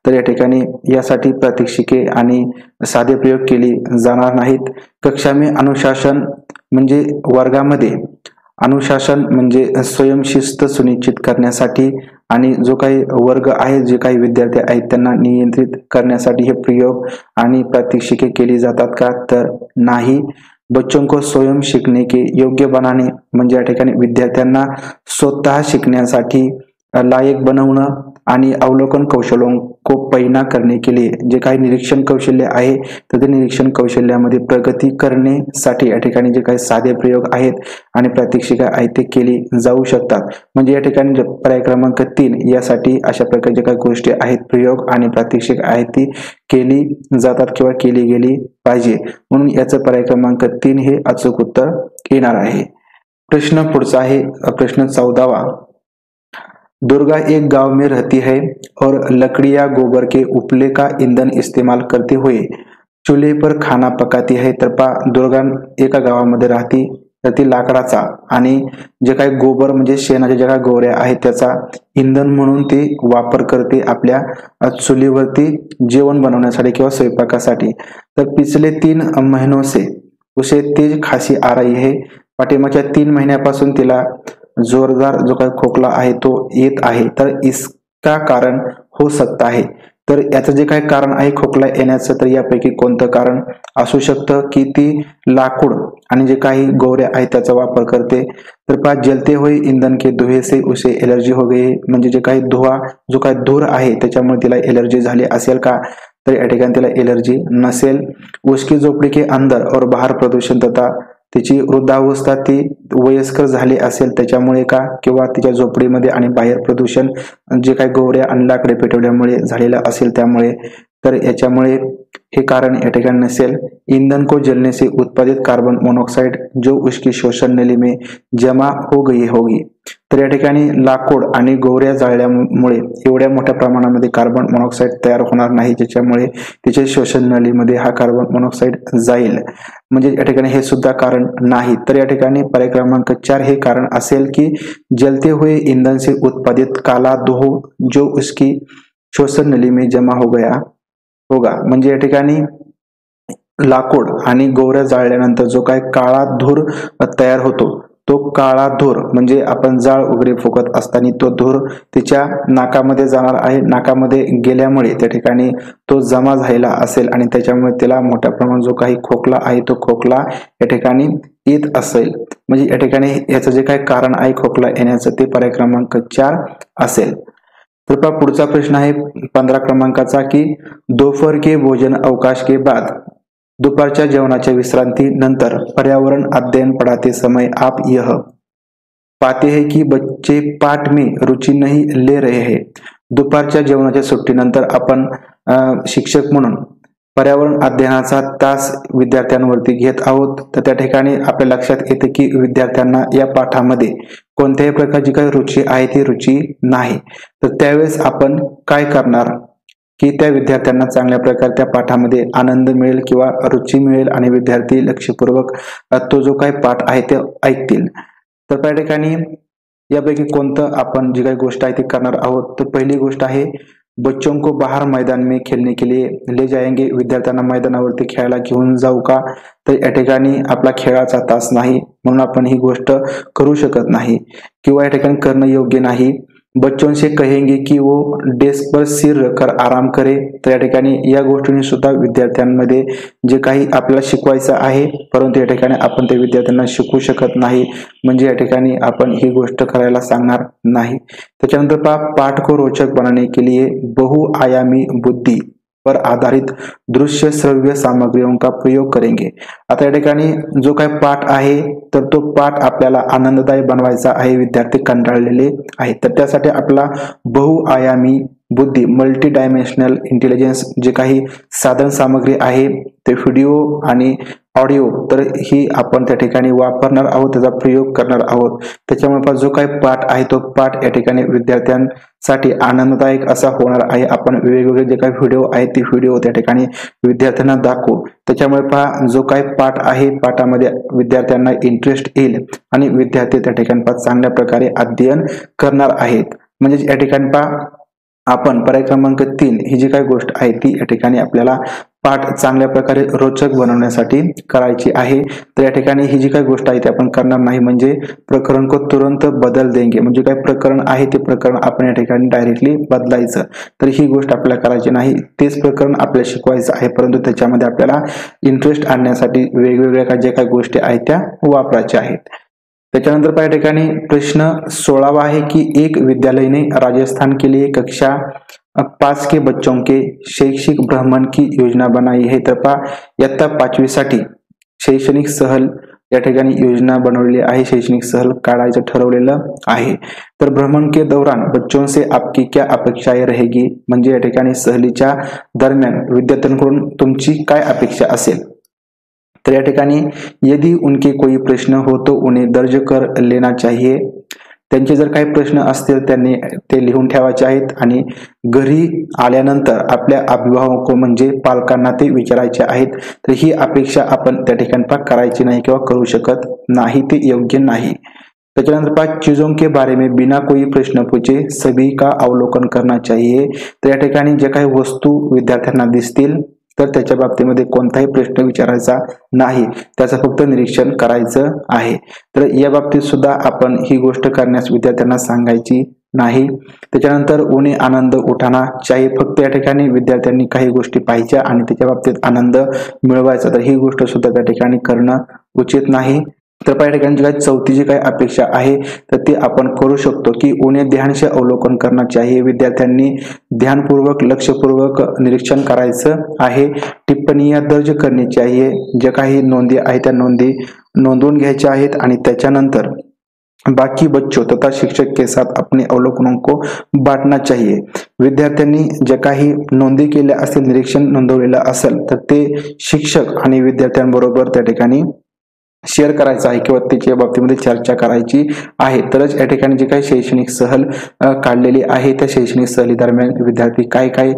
तर या ठिकाणी यासाठी प्रात्यक्षिके आणि साधे प्रयोग केली जाणार नाहीत। कक्षा में अनुशासन म्हणजे वर्गामध्ये अनुशासन म्हणजे स्वयंशिस्त सुनिश्चित करण्यासाठी आणि जो काही वर्ग आहे जे काही विद्यार्थी आहेत त्यांना नियंत्रित करण्यासाठी हे प्रयोग आणि प्रात्यक्षिके केली जातात का, तर नाही। बच्चों को स्वयं शिकने के योग्य बनाने म्हणजे या ठिकाणी विद्यार्थ्यांना स्वतः शिकण्यासाठी लायक बनवणं आणि अवलोकन कौशलों को पैना करने के लिए जे काही निरीक्षण कौशल्य आहे तर ते निरीक्षण कौशल्यामध्ये प्रगती करण्यासाठी या ठिकाणी जे काही साधे प्रयोग आहेत आणि प्रात्यक्षिका आहेत ते केली जाऊ शकतात। म्हणजे या ठिकाणी पर्याय क्रमांक 3 यासाठी अशा प्रकारच्या काही गोष्टी आहेत प्रयोग आणि प्रात्यक्षिक आहेत ती केली जातात किंवा केली गेली पाहिजे। म्हणून याचं पर्याय क्रमांक 3 हे अचूक उत्तर येणार आहे। प्रश्न पुढचा आहे प्रश्न 14वां, दुर्गा एक गांव में रहती है और लकड़ी या गोबर के उपले का ईंधन इस्तेमाल करते हुए चूल्हे पर खाना पकाती है। तर पहा दुर्गा एका गावामध्ये राहती तर ती लाकडाचा आणि जे काही गोबर म्हणजे शेणाच्या ज्या काही गोवऱ्या आहेत त्याचा इंधन म्हणून ती वापर करते आपल्या चुलीवरती जेवण बनवण्यासाठी किंवा स्वयंपाकासाठी। तर पिछले 3 महीनों से उसे तेज खांसी आ रही है, पाठीमागच्या 3 महिन्यापासून तिला जोरदार जो काही खोकला आहे तो येत आहे। तर इसका कारण हो सकता है, तर याचं जे काही कारण आहे खोकला येण्याचं तर यापैकी कोणतं कारण असू शकतं की ती लाकूड आणि जे काही गोवऱ्या आहेत त्याचा वापर करते। तर पहा जलते हुए ईंधन के धुएं से उसे एलर्जी हो गई, म्हणजे जे काही धुवा जो काही धूर आहे त्याच्यामुळे तिला एलर्जी झाली असेल का, तर या ठिकाणी तिला एलर्जी नसेल। उसकी झोपड़ी के अंदर और बाहर प्रदूषण तथा तिची वृद्धावस्था ती वयस्कर झाली असेल त्याच्यामुळे का, किंवा तिच्या झोपडीमध्ये आणि बाहेर प्रदूषण जे काही गोवऱ्या आणि लाकडे पेटवल्यामुळे झालेलं असेल त्यामुळे, तर याच्यामुळे हे कारण या ठिकाणी नसेल। ईंधन को जलने से उत्पादित कार्बन मोनोऑक्साइड जो उसकी श्वसन नली में जमा हो गई होगी, तर या ठिकाणी लाकूड आणि गोवऱ्या जाळल्यामुळे एवढ्या मोठ्या प्रमाणामध्ये कार्बन मोनॉक्साईड तयार होणार नाही ज्याच्यामुळे तिच्या श्वसन नलीमध्ये हा कार्बन मोनॉक्साईड जाईल, म्हणजे या ठिकाणी हे सुद्धा कारण नाही। तर या ठिकाणी पर्याय क्रमांक 4 हे कारण असेल की जलते हुए ईंधन से उत्पादित काला धुआं जो उसकी श्वसन नली में जमा हो गया होगा, म्हणजे या ठिकाणी लाकूड आणि गोवऱ्या जाळल्यानंतर जो काही काळा धूर तयार होतो तो काळा धूर म्हणजे आपण जाळ वगैरे फुकत असताना तो धूर तिच्या नाकामध्ये जाणार आहे, नाकामध्ये गेल्यामुळे त्या ठिकाणी तो जमा झालेला असेल आणि त्याच्यामुळे तिला मोठ्या प्रमाणात जो काही खोकला आहे तो खोकला या ठिकाणी येत असेल, म्हणजे या ठिकाणी याचं जे काही कारण आहे खोकला येण्याचं ते पर्याय क्रमांक 4 असेल। तर पहा पुढचा प्रश्न आहे 15 क्रमांकाचा की दोपहर के भोजन अवकाश के बाद दोपहरच्या जेवणाच्या विश्रांती नंतर पर्यावरण अध्ययन पढ़ाते समय आप यह पाते हैं कि बच्चे पाठ में रुचि नहीं ले रहे हैं। दुपारच्या जेवणाच्या सुट्टीनंतर आपण शिक्षक म्हणून पर्यावरण अध्ययनाचा तास विद्यार्थ्यांवरती घेत आहोत, तर त्या ठिकाणी आपल्या लक्षात येते की विद्यार्थ्यांना या पाठामध्ये कोणत्याही प्रकारची काही रुची आहे ती रुची नाही। तर त्यावेळेस आपण काय करणार की त्या विद्यार्थ्यांना चांगल्या प्रकारे त्या पाठामध्ये आनंद मिळेल किंवा रुची मिळेल आणि विद्यार्थी लक्षपूर्वक तो जो काही पाठ आहे ते ऐकतील। तर त्या ठिकाणी यापैकी कोणतं आपण जी काही गोष्ट आहे ती करणार आहोत। तर पहिली गोष्ट आहे बच्चों को बाहर मैदान में खेलने के लिए ले जाएंगे, विद्यार्थ्यांना मैदानावरती खेळायला घेऊन जाऊ का, तर या ठिकाणी आपला खेळाचा तास नाही म्हणून आपण ही गोष्ट करू शकत नाही किंवा या ठिकाणी करणं योग्य नाही। बच्चों से कहेंगे कि वो डेस्क पर सिर रखकर आराम करे, तर या ठिकाणी या गोष्टीने सुद्धा विद्यार्थ्यांमध्ये जे काही आपल्याला शिकवायचं आहे परंतु या ठिकाणी आपण ते विद्यार्थ्यांना शिकवू शकत नाही, म्हणजे या ठिकाणी आपण ही गोष्ट करायला सांगणार नाही। त्याच्यानंतर पाठ को रोचक बनाने के लिए बहुआयामी बुद्धि पर आधारित दृश्य श्रव्य सामग्रियों का प्रयोग करेंगे। आता या ठिकाणी जो काही पाठ आहे तर तो पाठ आपल्याला आनंददायी बनवायचा आहे, विद्यार्थी कंटाळलेले आहेत, तर त्यासाठी आपला बहुआयामी बुद्धी मल्टी डायमेन्शनल इंटेलिजन्स जे काही साधन सामग्री आहे ते व्हिडिओ आणि ऑडिओ तर ही आपण त्या ठिकाणी वापरणार आहोत, त्याचा प्रयोग करणार आहोत। त्याच्यामुळे जो काही पाठ आहे तो पाठ या ठिकाणी विद्यार्थ्यांसाठी आनंददायक असा होणार आहे। आपण वेगवेगळे जे काही व्हिडिओ आहेत ती व्हिडिओ त्या ठिकाणी विद्यार्थ्यांना दाखवू, त्याच्यामुळे पहा जो काही पाठ आहे पाठामध्ये विद्यार्थ्यांना इंटरेस्ट येईल आणि विद्यार्थी त्या ठिकाणी चांगल्या प्रकारे अध्ययन करणार आहेत। म्हणजे या ठिकाणी पहा आपण पर्याय क्रमांक 3 ही जी काही गोष्ट आहे ती या ठिकाणी आपल्याला पाठ चांगल्या प्रकारे रोचक बनवण्यासाठी करायची आहे। तर या ठिकाणी ही जी काही गोष्ट आहे ती आपण करणार नाही, म्हणजे प्रकरण को तुरंत बदल देंगे, म्हणजे काही प्रकरण आहे ते प्रकरण आपण या ठिकाणी डायरेक्टली बदलायचं, तर ही गोष्ट आपल्याला करायची नाही। तेच प्रकरण आपल्याला शिकवायचं आहे परंतु त्याच्यामध्ये आपल्याला इंटरेस्ट आणण्यासाठी वेगवेगळ्या जे काही गोष्टी आहेत त्या वापरायच्या आहेत। त्याच्यानंतर या ठिकाणी प्रश्न 16वां आहे कि एक विद्यालय ने राजस्थान के लिए कक्षा 5 के बच्चों के शैक्षिक भ्रमण की योजना बनाई है। तर पहा इयत्ता 5वी साठी शैक्षणिक सहल या ठिकाणी योजना बनवलेली आहे, शैक्षणिक सहल काढायचं ठरवलेलं आहे। तर भ्रमण के दौरान बच्चों से आपकी क्या अपेक्षाएं रहेगी, म्हणजे या ठिकाणी सहलीच्या दरम्यान विद्यार्थ्यांकडून तुमची काय अपेक्षा असेल। तर या ठिकाणी यदि उनके कोई प्रश्न हो तो उन्हें दर्ज कर लेना चाहिए, त्यांचे जर काही प्रश्न असतील त्यांनी ते लिहून ठेवायचे आहेत आणि घरी आल्यानंतर आपल्या अभिभावक म्हणजे पालकांना ते विचारायचे आहेत। तर ही अपेक्षा आपण त्या ठिकाणी करायची नाही किंवा करू शकत नाही, ते योग्य नाही। त्याच्यानंतर चीजों के बारे में बिना कोई प्रश्न पूछे सभी का अवलोकन करना चाहिए, तर या ठिकाणी जे काही वस्तू विद्यार्थ्यांना दिसतील तर त्याच्या बाबतीमध्ये कोणताही प्रश्न विचारायचा नाही, त्याचं फक्त निरीक्षण करायचं आहे। तर या बाबतीत सुद्धा आपण ही गोष्ट करण्यास विद्यार्थ्यांना सांगायची नाही। त्याच्यानंतर उन्हें आनंद उठाना चाहिए, फक्त या ठिकाणी विद्यार्थ्यांनी काही गोष्टी पाहायच्या आणि त्याच्या बाबतीत आनंद मिळवायचा, तर ही गोष्ट सुद्धा त्या ठिकाणी करणं उचित नाही। तर या ठिकाणी काही चौथी जी काही अपेक्षा आहे तर ती आपण करू शकतो की उन्हें ध्यान से अवलोकन करना चाहिए, विद्यार्थ्यांनी ध्यानपूर्वक लक्षपूर्वक निरीक्षण करायचं आहे। टिप्पणियां दर्ज करनी चाहिए, जे काही नोंदी आहेत त्या नोंदी नोंदवून घ्यायच्या आहेत आणि त्याच्यानंतर बाकी बच्चों तथा शिक्षक के साथ अपने अवलोकनों को बांटना चाहिए, विद्यार्थ्यांनी जे काही नोंदी केल्या असतील निरीक्षण नोंदवलेलं असेल तर ते शिक्षक आणि विद्यार्थ्यांबरोबर त्या ठिकाणी शेअर करायचं आहे किंवा त्याच्या बाबतीमध्ये चर्चा करायची आहे। तरच या ठिकाणी जे काही शैक्षणिक सहल काढलेली आहे त्या शैक्षणिक सहली दरम्यान विद्यार्थी काय काय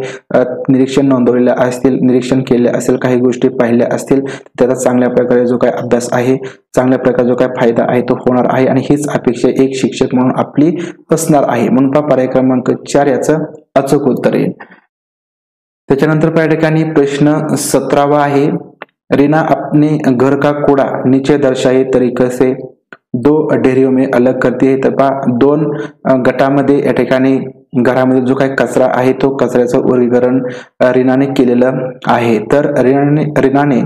निरीक्षण नोंदवलेले असतील, निरीक्षण केले असेल, काही गोष्टी पाहिल्या असतील, त्याचा चांगल्या प्रकारे जो काही अभ्यास आहे, चांगल्या प्रकारे जो काही फायदा आहे तो होणार आहे आणि हीच अपेक्षा एक शिक्षक म्हणून आपली असणार आहे। म्हणून पर्याय क्रमांक 4 याचं अचूक उत्तर येईल। त्याच्यानंतर या ठिकाणी प्रश्न 17वां आहे रीना अपने घर का कूड़ा नीचे दर्शाए तरीके से दो ढेरियों में अलग करती है। तर पहा दोन गटामध्ये या ठिकाणी घरामध्ये जो काही कचरा आहे तो कचऱ्याचं वर्गीकरण रीनाने केलेलं आहे। तर रीनाने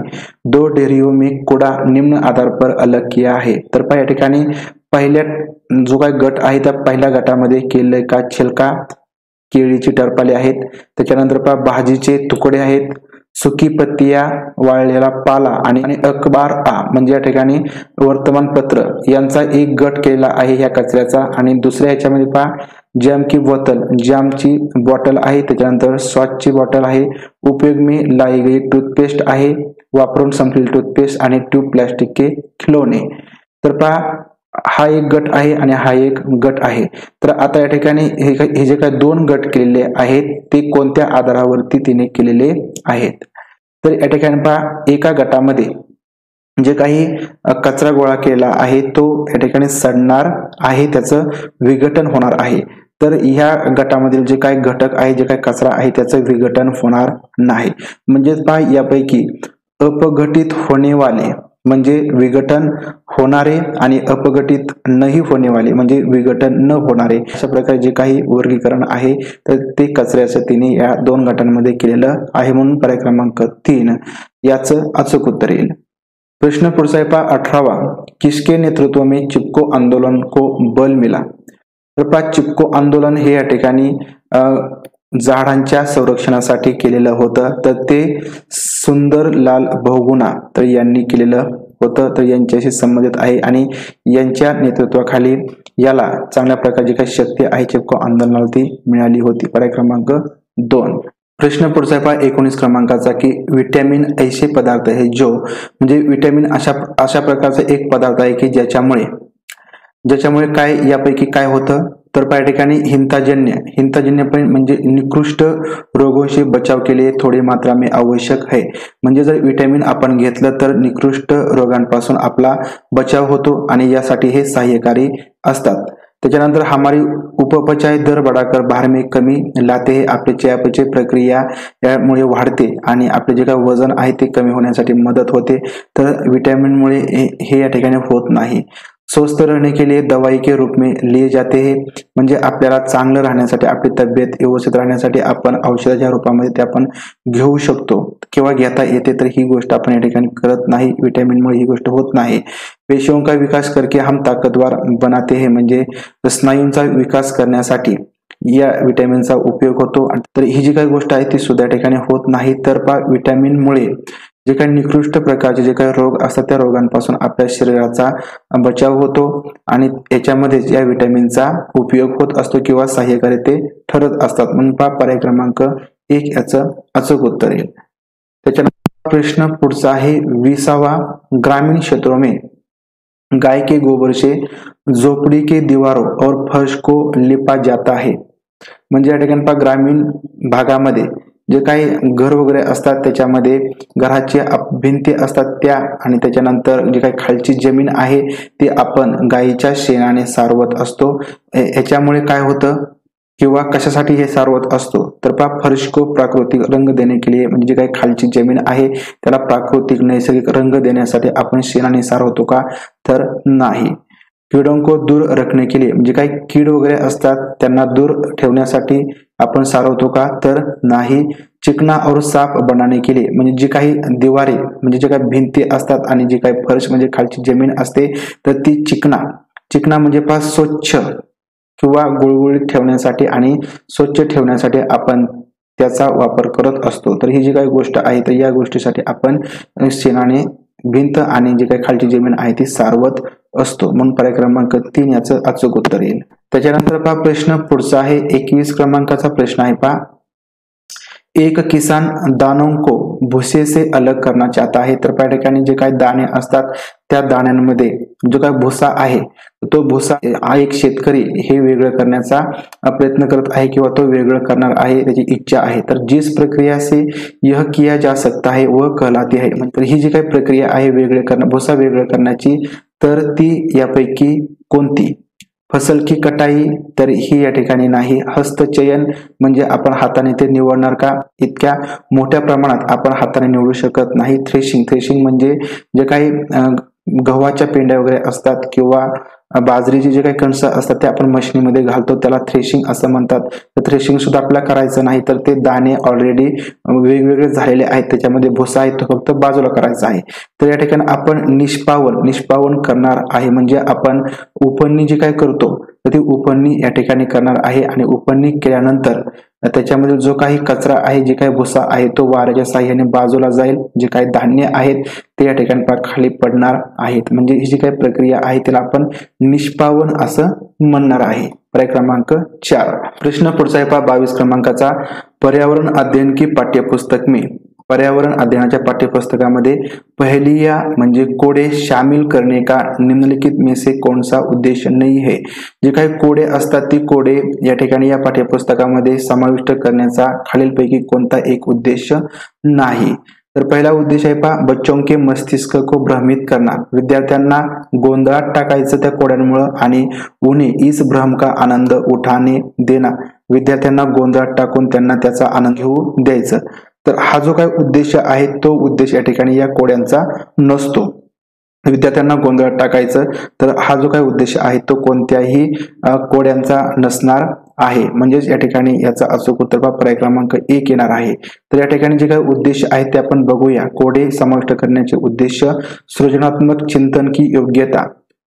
दो ढेरियों में कूड़ा निम्न आधार पर अलग किया आहे। तर पहा या ठिकाणी पहिल्या जो काही गट आहे त्या पहिल्या गटामध्ये केले का छिलका, केळीची टरपाले आहेत, त्याच्यानंतर पहा भाजीचे तुकडे आहेत, सुकी पत्तिया, वाळलेला पाला आणि अखबार म्हणजे या ठिकाणी वर्तमानपत्र यांचा एक गट केला आहे ह्या कचऱ्याचा। आणि दुसऱ्या ह्याच्यामध्ये पहा जॅम की बोतल, जॅमची बॉटल आहे, त्याच्यानंतर सॉसची बॉटल आहे, उपयोग में लाई गई टूथपेस्ट आहे, वापरून संपलेली टूथपेस्ट आणि ट्यूब प्लास्टिक के खिलौने। तर पहा हा एक गट आहे आणि हा एक गट आहे। तर आता या ठिकाणी हे जे काही दोन गट केलेले आहेत ते कोणत्या आधारावरती तिने केलेले आहेत। तर या ठिकाणी पहा एका गटामध्ये जे काही कचरा गोळा केला आहे तो या ठिकाणी सडणार आहे, त्याचं विघटन होणार आहे। तर ह्या गटामधील जे काही घटक आहे, जे काही कचरा आहे त्याचं विघटन होणार नाही। म्हणजे पहा यापैकी अपघटित होने वाले म्हणजे विघटन होणारे आणि अपघटित नहीं होने वाले म्हणजे विघटन न होणारे, अशा प्रकारे जे काही वर्गीकरण आहे तर ते कचऱ्याचं तिने या दोन गटांमध्ये केलेलं आहे। म्हणून पर्याय क्रमांक 3 याचं अचूक उत्तर येईल। प्रश्न पुढचा आहे पहा 18वां, किसके नेतृत्व में चिपको आंदोलन को बल मिला। तर पहा चिपको आंदोलन हे या ठिकाणी झाडांच्या संरक्षणासाठी केलेलं होतं। तर ते सुंदरलाल बहुगुणा तर यांनी केलेलं होतं। तर यांच्याशी संबंधित आहे आणि यांच्या नेतृत्वाखाली याला चांगल्या प्रकारची काही शक्ती आहे चिपको आंदोलनाला ती मिळाली होती। पर्याय क्रमांक 2। प्रश्न पुढचा पहा 19 क्रमांकाचा की विटॅमिन ऐसे पदार्थ है जो म्हणजे विटॅमिन अशा प्रकारचा एक पदार्थ आहे की ज्याच्यामुळे काय यापैकी काय होतं। तर पहा या ठिकाणी हिंताजन्य पण म्हणजे निकृष्ट रोगों से बचाव के लिए थोड़ी मात्रा में आवश्यक है। म्हणजे जर विटॅमिन आपण घेतलं तर निकृष्ट रोगांपासून आपला बचाव होतो आणि यासाठी हे सहाय्यकारी असतात। त्याच्यानंतर हमारी उपपचय दर बढ़ाकर बाहर में कमी लाते है, आपली चयापचय प्रक्रिया यामुळे वाढते आणि आपले जे काही वजन आहे ते कमी होण्यासाठी मदत होते। तर विटॅमिन मुळे हे या ठिकाणी होत नाही। स्वस्थ रहने के लिए दवाई के रूप में लिए जाते हैं म्हणजे आपल्याला चांगलं राहण्यासाठी आपली तब्येत व्यवस्थित राहण्यासाठी आपण औषधाच्या रूपामध्ये ते आपण घेऊ शकतो किंवा घेता येते। तर ही गोष्ट आपण या ठिकाणी करत नाही, विटॅमिन मुळे ही गोष्ट होत नाही। पेशियों का विकास करके हम ताकतवर बनाते हैं म्हणजे स्नायूंचा विकास करण्यासाठी या विटॅमिनचा उपयोग होतो। तर ही जी काही गोष्ट आहे ती सुद्धा ठिकाणी होत नाही। तर पहा विटॅमिन मुळे जे काही निकृष्ट प्रकारचे जे काही रोग असतात त्या रोगांपासून आपल्या शरीराचा बचाव होतो आणि याच्यामध्ये या विटॅमिनचा उपयोग होत असतो किंवा सहाय्यकारी ते ठरत असतात। म्हणून पहा पर्याय क्रमांक 1 याचं अचूक उत्तर येईल। त्याच्यानंतर प्रश्न पुढचा आहे 20वां, ग्रामीण क्षेत्रों में गाय के गोबर से झोपड़ी के दीवारों और फर्श को लिपा जाता है। म्हणजे या ठिकाणी पहा ग्रामीण भागामध्ये जे काही घर वगैरे असतात त्याच्यामध्ये घराच्या भिंती असतात त्या आणि त्याच्यानंतर जे काही खालची जमीन आहे ती आपण गायीच्या शेणाने सारवत असतो। याच्यामुळे काय होतं किंवा कशासाठी हे सारवत असतो तर पहा फर्श को प्राकृतिक रंग देने के लिए म्हणजे जे काही खालची जमीन आहे त्याला प्राकृतिक नैसर्गिक रंग देण्यासाठी आपण शेणाने सारवतो का तर नाही। कीड़ों को दूर रखने के लिए म्हणजे काही कीड वगैरे असतात त्यांना दूर ठेवण्यासाठी आपण सारवतो का तर नाही। चिकना और साफ बनाने के लिए म्हणजे जी काही दिवारे म्हणजे जे काही भिंती असतात आणि जी काही फर्श म्हणजे खालची जमीन असते तर ती चिकना म्हणजे पहा स्वच्छ किंवा गुळगुळीत ठेवण्यासाठी आणि स्वच्छ ठेवण्यासाठी आपण त्याचा वापर करत असतो। तर ही जी काही गोष्ट आहे तर या गोष्टीसाठी आपण शेणाने भिंत आणि जी काही खालची जमीन आहे ती सारवत असतो। म्हणून पर्याय क्रमांक 3 याचं अचूक उत्तर येईल। त्याच्यानंतर पहा प्रश्न पुढचा आहे 21 क्रमांकाचा प्रश्न आहे पहा एक किसान दानों को भूसे से अलग करना चाहता है। तर त्या ठिकाणी जे काही दाणे असतात त्या दाण्यांमध्ये जो काही भुसा आहे तो भुसा एक शेतकरी हे वेगळं करण्याचा प्रयत्न करत आहे किंवा तो वेगळं करणार आहे त्याची इच्छा आहे। तर जिस प्रक्रिया से यह किया जा सकता है वह कहलाती है। तर ही जी काही प्रक्रिया आहे वेगळे करणं भुसा वेगळं करण्याची तर ती यापैकी कोणती। फसल की कटाई तर ही या ठिकाणी नाही। हस्तचयन म्हणजे आपण हाताने ते निवडणार का इतक्या मोठ्या प्रमाणात आपण हाताने निवडू शकत नाही। थ्रेशिंग म्हणजे जे काही गव्हाच्या पेंड्या वगैरे असतात किंवा बाजरीचे जे काही कणसं असतात ते आपण मशिनीमध्ये घालतो, त्याला थ्रेशिंग असं म्हणतात. तर थ्रेशिंग सुद्धा आपल्याला करायचं नाही, तर ते दाणे ऑलरेडी वेगवेगळे झालेले आहेत, त्याच्यामध्ये भुसा आहे तो फक्त बाजूला करायचा आहे. तर या ठिकाणी आपण निष्पावण करणार आहे, म्हणजे आपण उपणणी जे काय करतो तर ती उपणणी या ठिकाणी करणार आहे. आणि उपणणी केल्यानंतर त्याच्यामध्ये जो काही कचरा आहे, जे काही भुसा आहे तो वाऱ्याच्या साहाय्याने बाजूला जाईल, जे काही धान्य आहेत ते या ठिकाणी खाली पडणार आहेत. म्हणजे ही जी काही प्रक्रिया आहे त्याला आपण निष्पावण असं म्हणणार आहे. पर्याय क्रमांक 4. प्रश्न पुढचा आहे पहा 22 क्रमांकाचा. पर्यावरण अध्ययन की पाठ्यपुस्तक में पर्यावरण अध्ययनाच्या पाठ्यपुस्तकामध्ये पहलिया म्हणजे कोडे शामिल करणे का निम्नलिखित में से कौन सा उद्देश्य नहीं है. जे काही कोडे असतात ती कोडे या ठिकाणी या पाठ्यपुस्तकामध्ये समाविष्ट करण्याचा खालीलपैकी कोणता एक उद्देश नाही. तर पहिला उद्देश आहे पहा बच्चों के मस्तिष्क को भ्रमित करना, विद्यार्थ्यांना गोंधळात टाकायचं त्या कोड्यांमुळे आणि उन्हें इस भ्रम का आनंद उठाने देना, विद्यार्थ्यांना गोंधळात टाकून त्यांना त्याचा आनंद घेऊ द्यायचं. तर हा जो काही उद्देश आहे तो उद्देश या ठिकाणी या कोड्यांचा नसतो. विद्यार्थ्यांना गोंधळात टाकायचं, तर हा जो काही उद्देश आहे तो कोणत्याही कोड्यांचा नसणार आहे. म्हणजेच या ठिकाणी याचा अचूक उत्तर पर्याय क्रमांक 1 येणार आहे. तर या ठिकाणी जे काही उद्देश आहेत ते आपण बघूया. कोडे समाविष्ट करण्याचे उद्देश सृजनात्मक चिंतन की योग्यता,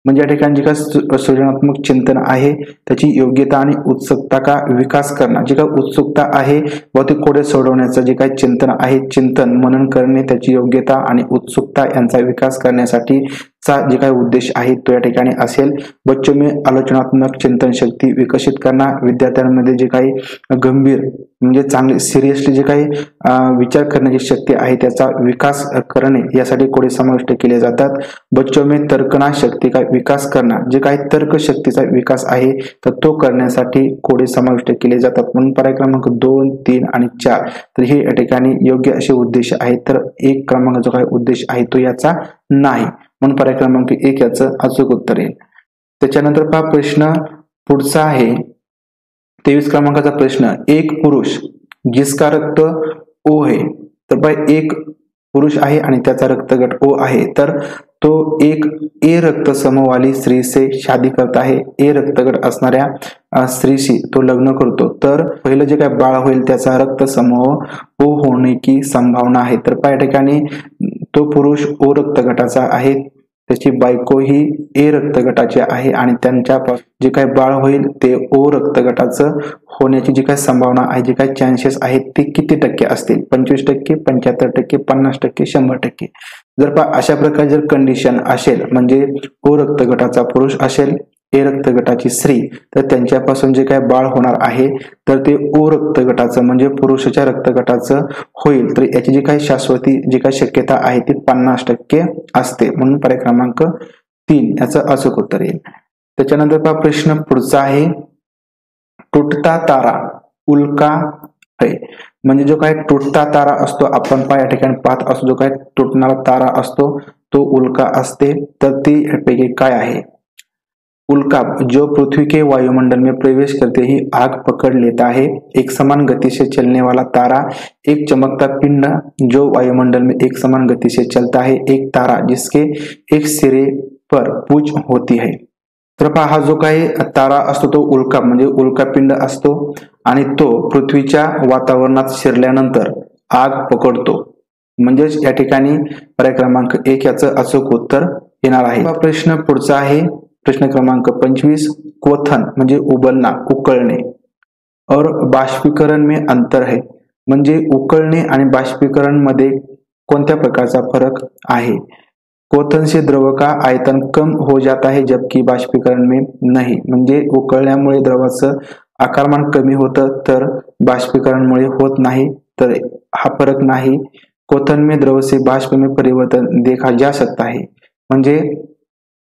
म्हणजे या ठिकाणी जे काही सृजनात्मक चिंतन आहे त्याची योग्यता आणि उत्सुकता का विकास करणं, जे काही उत्सुकता आहे व ते कोडे सोडवण्याचं जे काही चिंतन आहे, चिंतन मनन करणे, त्याची योग्यता आणि उत्सुकता यांचा विकास करण्यासाठी जे काही उद्देश आहे तो या ठिकाणी असेल. बच्चों में आलोचनात्मक चिंतन शक्ती विकसित करणार, विद्यार्थ्यांमध्ये जे काही गंभीर म्हणजे चांगले सिरियसली जे काही विचार करण्याची शक्ती आहे त्याचा विकास करणे यासाठी कोडे समाविष्ट केले जातात. बच्चों में तर्कना शक्ती का विकास करणार, जे काही तर्क शक्तीचा विकास आहे तर तो करण्यासाठी कोडे समाविष्ट केले जातात. म्हणून पर्याय क्रमांक 2, 3 आणि 4 तर हे या ठिकाणी योग्य असे उद्देश आहेत. तर 1 क्रमांक जो काही उद्देश आहे तो याचा नाही, म्हणून पर्याय क्रमांक 1 याचं अचूक उत्तर येईल. त्याच्यानंतर पहा प्रश्न पुढचा आहे 23 क्रमांकाचा प्रश्न. एक पुरुष जिसका रक्त ओ है, तर पहा एक पुरुष आहे आणि त्याचा रक्तगट ओ आहे, तर तो एक ए रक्त समूह वाली स्त्री से शादी करता है. ए रक्तगट असणाऱ्या स्त्रीशी तो लग्न करतो, तर पहिलं जे काय बाळ होईल त्याचा रक्त समूह ओ होणे की संभावना आहे. तर पहा या ठिकाणी तो पुरुष ओ रक्तगटाचा आहे, त्याची बायको ही ए रक्तगटाची आहे आणि त्यांच्या जे काही बाळ होईल ते ओ रक्तगटाचं होण्याची जी काही संभावना आहे, जे काही चान्सेस आहेत ते किती टक्के असतील? 25%, 75%, 50%, 100%. जर अशा प्रकारे जर कंडिशन असेल म्हणजे ओ रक्तगटाचा पुरुष असेल, ए रक्तगटाची स्त्री, तर त्यांच्यापासून जे काही बाळ होणार आहे तर ते ओ रक्तगटाचं म्हणजे पुरुषाच्या रक्तगटाचं होईल. तर याची जी काही शाश्वती जी काही शक्यता आहे ती 50% असते. म्हणून पर्याय क्रमांक 3 याचं अचूक उत्तर येईल. त्याच्यानंतर पहा प्रश्न पुढचा आहे. तुटता तारा उल्का है, म्हणजे जो काही तुटता तारा असतो आपण या ठिकाणी पाहत असतो, जो काही तुटणारा तारा असतो तो उल्का असते. तर ती पैकी काय आहे? उल्का जो पृथ्वी के वायुमंडल में प्रवेश करते ही आग पकड़ लेता है. एक समान गति से चलने वाला तारा, एक चमकता पिंड जो वायुमंडल में एक समान गति से चलता है, एक तारा जिसके एक सिरे पर पूंछ होती है. तर पहा हा जो काही तारा असतो तो उल्का म्हणजे उल्कापिंड असतो आणि तो पृथ्वीच्या वातावरणात शिरल्यानंतर आग पकडतो. म्हणजेच या ठिकाणी पर्याय क्रमांक 1 याचं अचूक उत्तर येणार आहे. प्रश्न पुढचा आहे प्रश्न क्रमांक 25. क्वथन म्हणजे उबलना, उकळणे और बाष्पीकरण में अंतर है, म्हणजे उकळणे आणि बाष्पीकरण मध्ये कोणत्या प्रकारचा फरक आहे? क्वथन से द्रव का आयतन कम हो जाता है जबकि बाष्पीकरण में नहीं, म्हणजे उकळण्यामुळे द्रवाचं आकारमान कमी होतं तर बाष्पीकरणमुळे होत नाही, तर हा फरक नाही. क्वथन में द्रव से बाष्प में परिवर्तन देखा जा सकता है, म्हणजे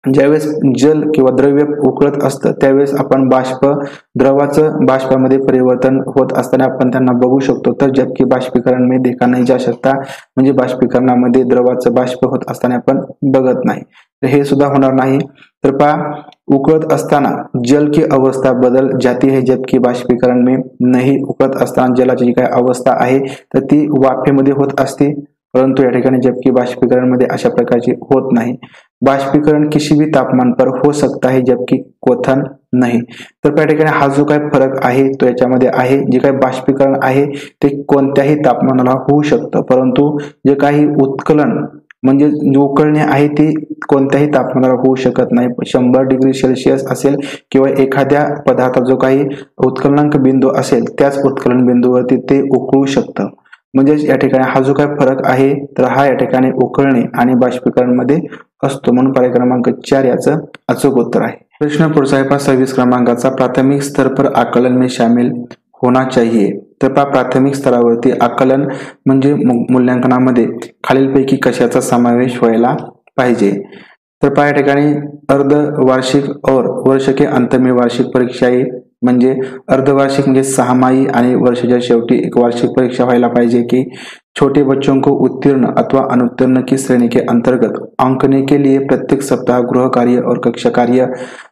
ज्यावेळेस जल किंवा द्रव्य उकळत असतं त्यावेळेस आपण द्रवाचं बाष्पामध्ये परिवर्तन होत असताना आपण त्यांना बघू शकतो. तर जबकि बाष्पीकरण में देखा नहीं जा सकता, म्हणजे बाष्पीकरणामध्ये द्रवाचं बाष्प होत असताना आपण बघत नाही, तर हे सुद्धा होणार नाही. तर पहा उकळत असताना जल की अवस्था बदल जाती है जबकि बाष्पीकरण में नहीं. उकळत असताना जलाची जी काही अवस्था आहे तर ती वाफेमध्ये होत असते, परंतु या ठिकाणी जबकि बाष्पीकरण मध्ये अशा प्रकारची होत नाही. बाष्पीकरण किसी भी तापमान पर हो सकता है जबकि क्वथन नाही। तर त्या ठिकाणी हा जो काही फरक आहे तो याच्यामध्ये आहे, जे काही बाष्पीकरण आहे ते कोणत्याही तापमानाला होऊ शकतं, परंतु जे काही उत्कलन म्हणजे उकळणे आहे ती कोणत्याही तापमानाला होऊ शकत नाही। 100 डिग्री सेल्सिअस असेल किंवा एखाद्या पदार्थाचा जो काही उत्कलनांक बिंदू असेल त्याच उत्कलन बिंदूवरती ते उकळू शकतं। म्हणजे या ठिकाणी हा जो काही फरक आहे तर हा या ठिकाणी उकळणे आणि बाष्पीकरण मध्ये असतो, म्हणून पर्याय क्रमांक 4 याचं अचूक उत्तर आहे। प्रश्न पुढचा आहे 26 क्रमांकाचा, प्राथमिक स्तर पर आकलन में शामिल होना चाहिए। तर प्राथमिक स्तरावरती आकलन म्हणजे मूल्यांकनामध्ये खालीलपैकी कशाचा समावेश व्हायला पाहिजे। तर या ठिकाणी अर्धवार्षिक और वर्ष के अंत में वार्षिक परीक्षाएं म्हणजे अर्धवार्षिक म्हणजे 6 माही आणि वर्षाच्या शेवटी एक वार्षिक परीक्षा व्हायला पाहिजे की छोटे बच्चों को उत्तीर्ण अथवा अनुत्तीर्ण की श्रेणी के अंतर्गत आंकने के लिए प्रत्येक सप्ताह गृह कार्य और कक्षा कार्य,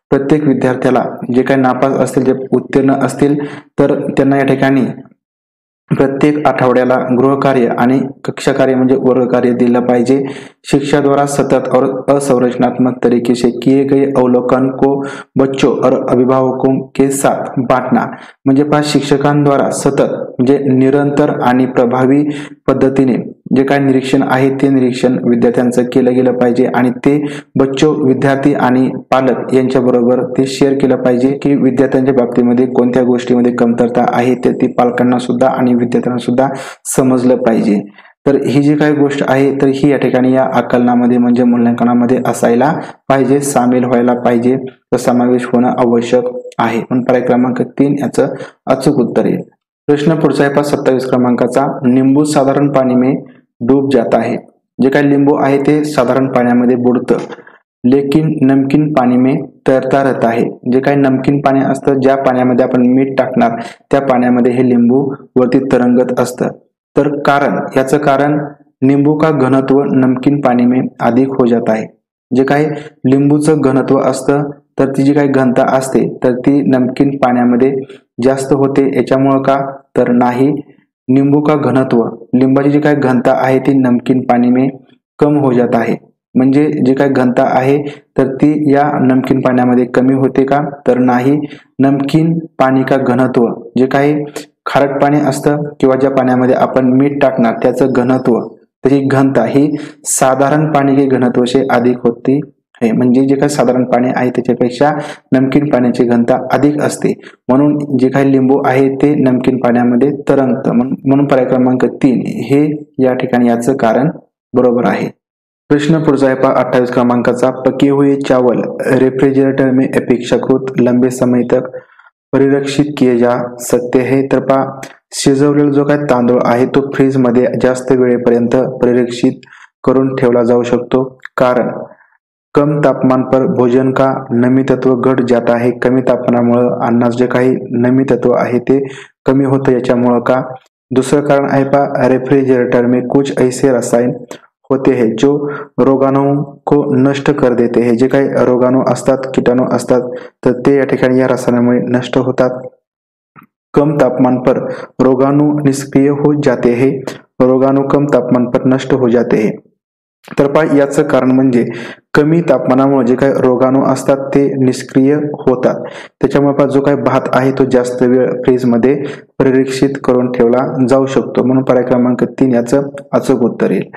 प्रत्येक विद्यार्थ्याला जे काही नापास असतील जे उत्तीर्ण असतील तर त्यांना या ठिकाणी प्रत्येक आठवड्याला गृहकार्य आणि कक्षा कार्य म्हणजे वर्ग कार्य दिलं पाहिजे। शिक्षा द्वारा सतत और असंरचनात्मक तरीके से किए गए अवलोकन को बच्चों और अभिभावकों के साथ बांटना, म्हणजे शिक्षकांद्वारा सतत म्हणजे निरंतर आणि प्रभावी पद्धतीने जे काही निरीक्षण आहे ते निरीक्षण विद्यार्थ्यांचं केलं गेलं पाहिजे आणि ते बच्चो विद्यार्थी आणि पालक यांच्या बरोबर ते शेअर केलं पाहिजे की विद्यार्थ्यांच्या बाबतीमध्ये कोणत्या गोष्टीमध्ये कमतरता आहे ते ती पालकांना सुद्धा आणि विद्यार्थ्यांना सुद्धा समजलं पाहिजे। तर ही जी काही गोष्ट आहे तर ही या ठिकाणी या आकलनामध्ये म्हणजे मूल्यांकनामध्ये असायला पाहिजे, सामील व्हायला पाहिजे, तर समावेश होणं आवश्यक आहे, म्हणून पर्याय क्रमांक 3 याचं अचूक उत्तर येईल। प्रश्न पुढचा आहे 27 क्रमांकाचा, नींबू साधारण पाणी में डूब जाता है। जे काही लिंबू आहे ते साधारण पाण्यामध्ये बुडतं, लेकिन नमकीन पाणी में तैरता रहता है। जे काही नमकीन पाणी असतं ज्या पाण्यामध्ये आपण मीठ टाकणार त्या पाण्यामध्ये हे लिंबू वरती तरंगत असतं। तर कारण याचं कारण नींबू का घनत्व नमकीन पाणी में अधिक हो जाता है। जे काही लिंबूचं घनत्व असतं तर ती जी काही घनता असते तर ती नमकीन पाण्यामध्ये जास्त होते, याच्यामुळे का तर नाही, नींबू का घनत्व लिंबाची जी काही घनता आहे ती नमकीन पाणी में कम हो जाता है। म्हणजे जे काही घनता आहे तर ती या नमकीन पाण्यामध्ये कमी होते का तर नाही, नमकीन पाणी का घनत्व जे काही खारट पाणी असतं किंवा ज्या पाण्यामध्ये आपण मीठ टाकणार त्याचं घनत्व त्याची घनता ही साधारण पाणी के घनत्व से अधिक होती है। म्हणजे जे काही साधारण पाणी आहे त्याच्यापेक्षा नमकीन पाण्याची घनता अधिक असते, म्हणून जे काही लिंबू आहे ते नमकीन पाण्यामध्ये तरंगतं, म्हणून पर्याय क्रमांक 3 हे या ठिकाणी याचं कारण बरोबर आहे। प्रश्न पुढचा आहे 28 क्रमांकाचा, पके हुए चावल रेफ्रिजरेटर में अपेक्षाकृत लंबे समय तक परिरक्षित किए जा सकते हैं। तर शिजवलेला जो काही तांदूळ आहे तो फ्रीज मध्ये जास्त वेळेपर्यंत परिरक्षित करून ठेवला जाऊ शकतो, कारण कम तापमान पर भोजन का नमी तत्व घट जाता है। कमी तापमानामुळे अन्नात जे काही नमी तत्व आहे ते कमी होतं, याच्यामुळे का दुसरं कारण आहे रेफ्रिजरेटर में कुछ ऐसे रसायन होते हैं जो रोगाणु को नष्ट कर देते हैं। जे काही रोगाणु असतात कीटाणु असतात तर ते या ठिकाणी या रसायनामुळे नष्ट होतात। कम तापमान पर रोगाणु निष्क्रिय हो जाते हैं, रोगाणु कम तापमान पर नष्ट हो जाते हैं। तर याचं कारण म्हणजे कमी तापमानामुळे जे काही रोगाणू असतात ते निष्क्रिय होतात, त्याच्यामुळे जो काही भात आहे तो जास्त वेळ फ्रीज मध्ये परिरक्षित करून ठेवला जाऊ शकतो, म्हणून पर्याय क्रमांक 3 याचं अचूक उत्तर येईल।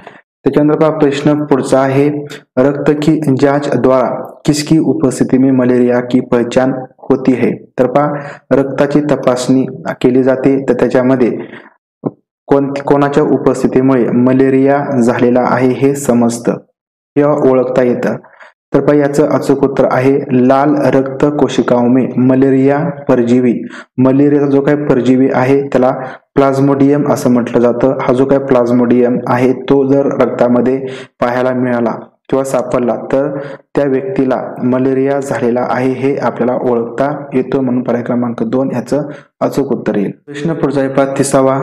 त्याच्यानंतर प्रश्न पुढचा आहे, रक्त की जांच द्वारा किसकी उपस्थिति में मलेरिया की पहचान होती है। तर रक्ताची तपासणी केली जाते तर त्याच्यामध्ये कोणाच्या उपस्थितीमुळे मलेरिया झालेला आहे हे समजतं किंवा ओळखता येतं। तर याचं अचूक उत्तर आहे लाल रक्त कोशिकाओं में मलेरिया परजीवी। मलेरियाचा जो काही परजीवी आहे त्याला प्लाझ्मोडियम असं म्हटलं जातं। हा जो काही प्लाझ्मोडियम आहे तो जर रक्तामध्ये पाहायला मिळाला किंवा सापडला तर त्या व्यक्तीला मलेरिया झालेला आहे हे आपल्याला ओळखता येतो, म्हणून पर्याय क्रमांक 2 याचं अचूक उत्तर येईल। प्रश्न पुढचा आहे 30वा,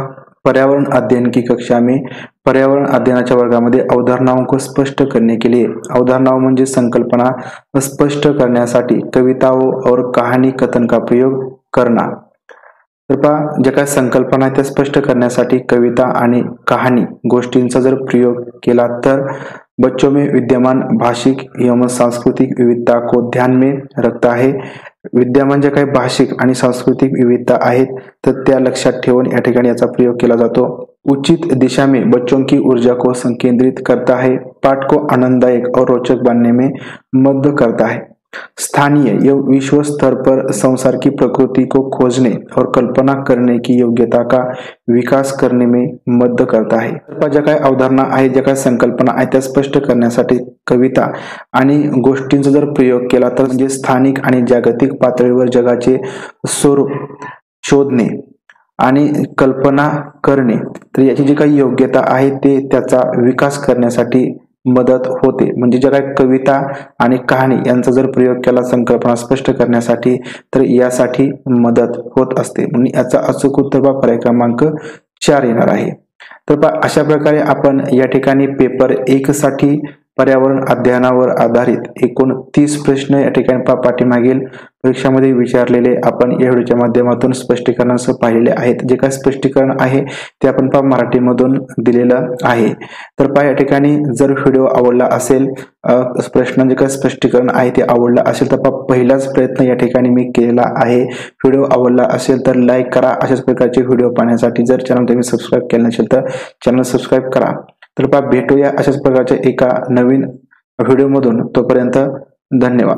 पर्यावरण अध्ययन की कक्षा में पर्यावरण अध्ययनाच्या वर्गामध्ये अवधारणाओं को स्पष्ट करने के लिए, अवधारणाओं म्हणजे संकल्पना स्पष्ट करण्यासाठी कविताओं और कहानी कथन का प्रयोग करना। तर ज्या काही संकल्पना त्या स्पष्ट करण्यासाठी कविता आणि कहाणी गोष्टींचा जर प्रयोग केला तर बच्चों में विद्यमान भाषिक एवं सांस्कृतिक विविधता को ध्यान में रखता है। विद्यमान ज्या काही भाषिक आणि सांस्कृतिक विविधता आहेत तर त्या लक्षात ठेवून या ठिकाणी याचा प्रयोग केला जातो। उचित दिशा में बच्चों की ऊर्जा को संकेंद्रित करता है। पाठ को आनंददायक और रोचक बनने में मदद करता है। स्थानीय एवं विश्व स्तर पर संसार की प्रकृति को खोजने और कल्पना करने की योग्यता का विकास करने में मदद करता है। ज्या काही अवधारणा आहेत, ज्या काही संकल्पना आहेत त्या स्पष्ट करण्यासाठी कविता आणि गोष्टींचा जर प्रयोग केला तर म्हणजे स्थानिक आणि जागतिक पातळीवर जगाचे स्वरूप शोधणे आणि कल्पना करणे, तर याची जी काही योग्यता आहे ते त्याचा विकास करण्यासाठी मदत होते। म्हणजे ज्या काही कविता आणि कहाणी यांचा जर प्रयोग केला संकल्पना स्पष्ट करण्यासाठी तर यासाठी मदत होत असते। म्हणजे याचा अचूक उत्तर पर्याय क्रमांक 4 येणार आहे। तर अशा प्रकारे आपण या ठिकाणी पेपर 1 साठी पर्यावरण अध्ययनावर आधारित एकूण 30 प्रश्न या ठिकाणी पाठीमागील परीक्षामध्ये विचारलेले आपण या व्हिडिओच्या माध्यमातून स्पष्टीकरणासह पाहिलेले आहेत। जे काही स्पष्टीकरण आहे ते आपण मराठीमधून दिलेलं आहे। तर या ठिकाणी जर व्हिडिओ आवडला असेल, प्रश्न जे काही स्पष्टीकरण आहे ते आवडलं असेल तर पहिलाच प्रयत्न या ठिकाणी मी केलेला आहे। व्हिडिओ आवडला असेल तर लाईक करा। अशाच प्रकारचे व्हिडिओ पाहण्यासाठी जर चॅनल तुम्ही सबस्क्राईब केलं नसेल तर चॅनल सबस्क्राईब करा। तर भेटूया अशाच प्रकारच्या एका नवीन व्हिडिओमधून। तोपर्यंत धन्यवाद।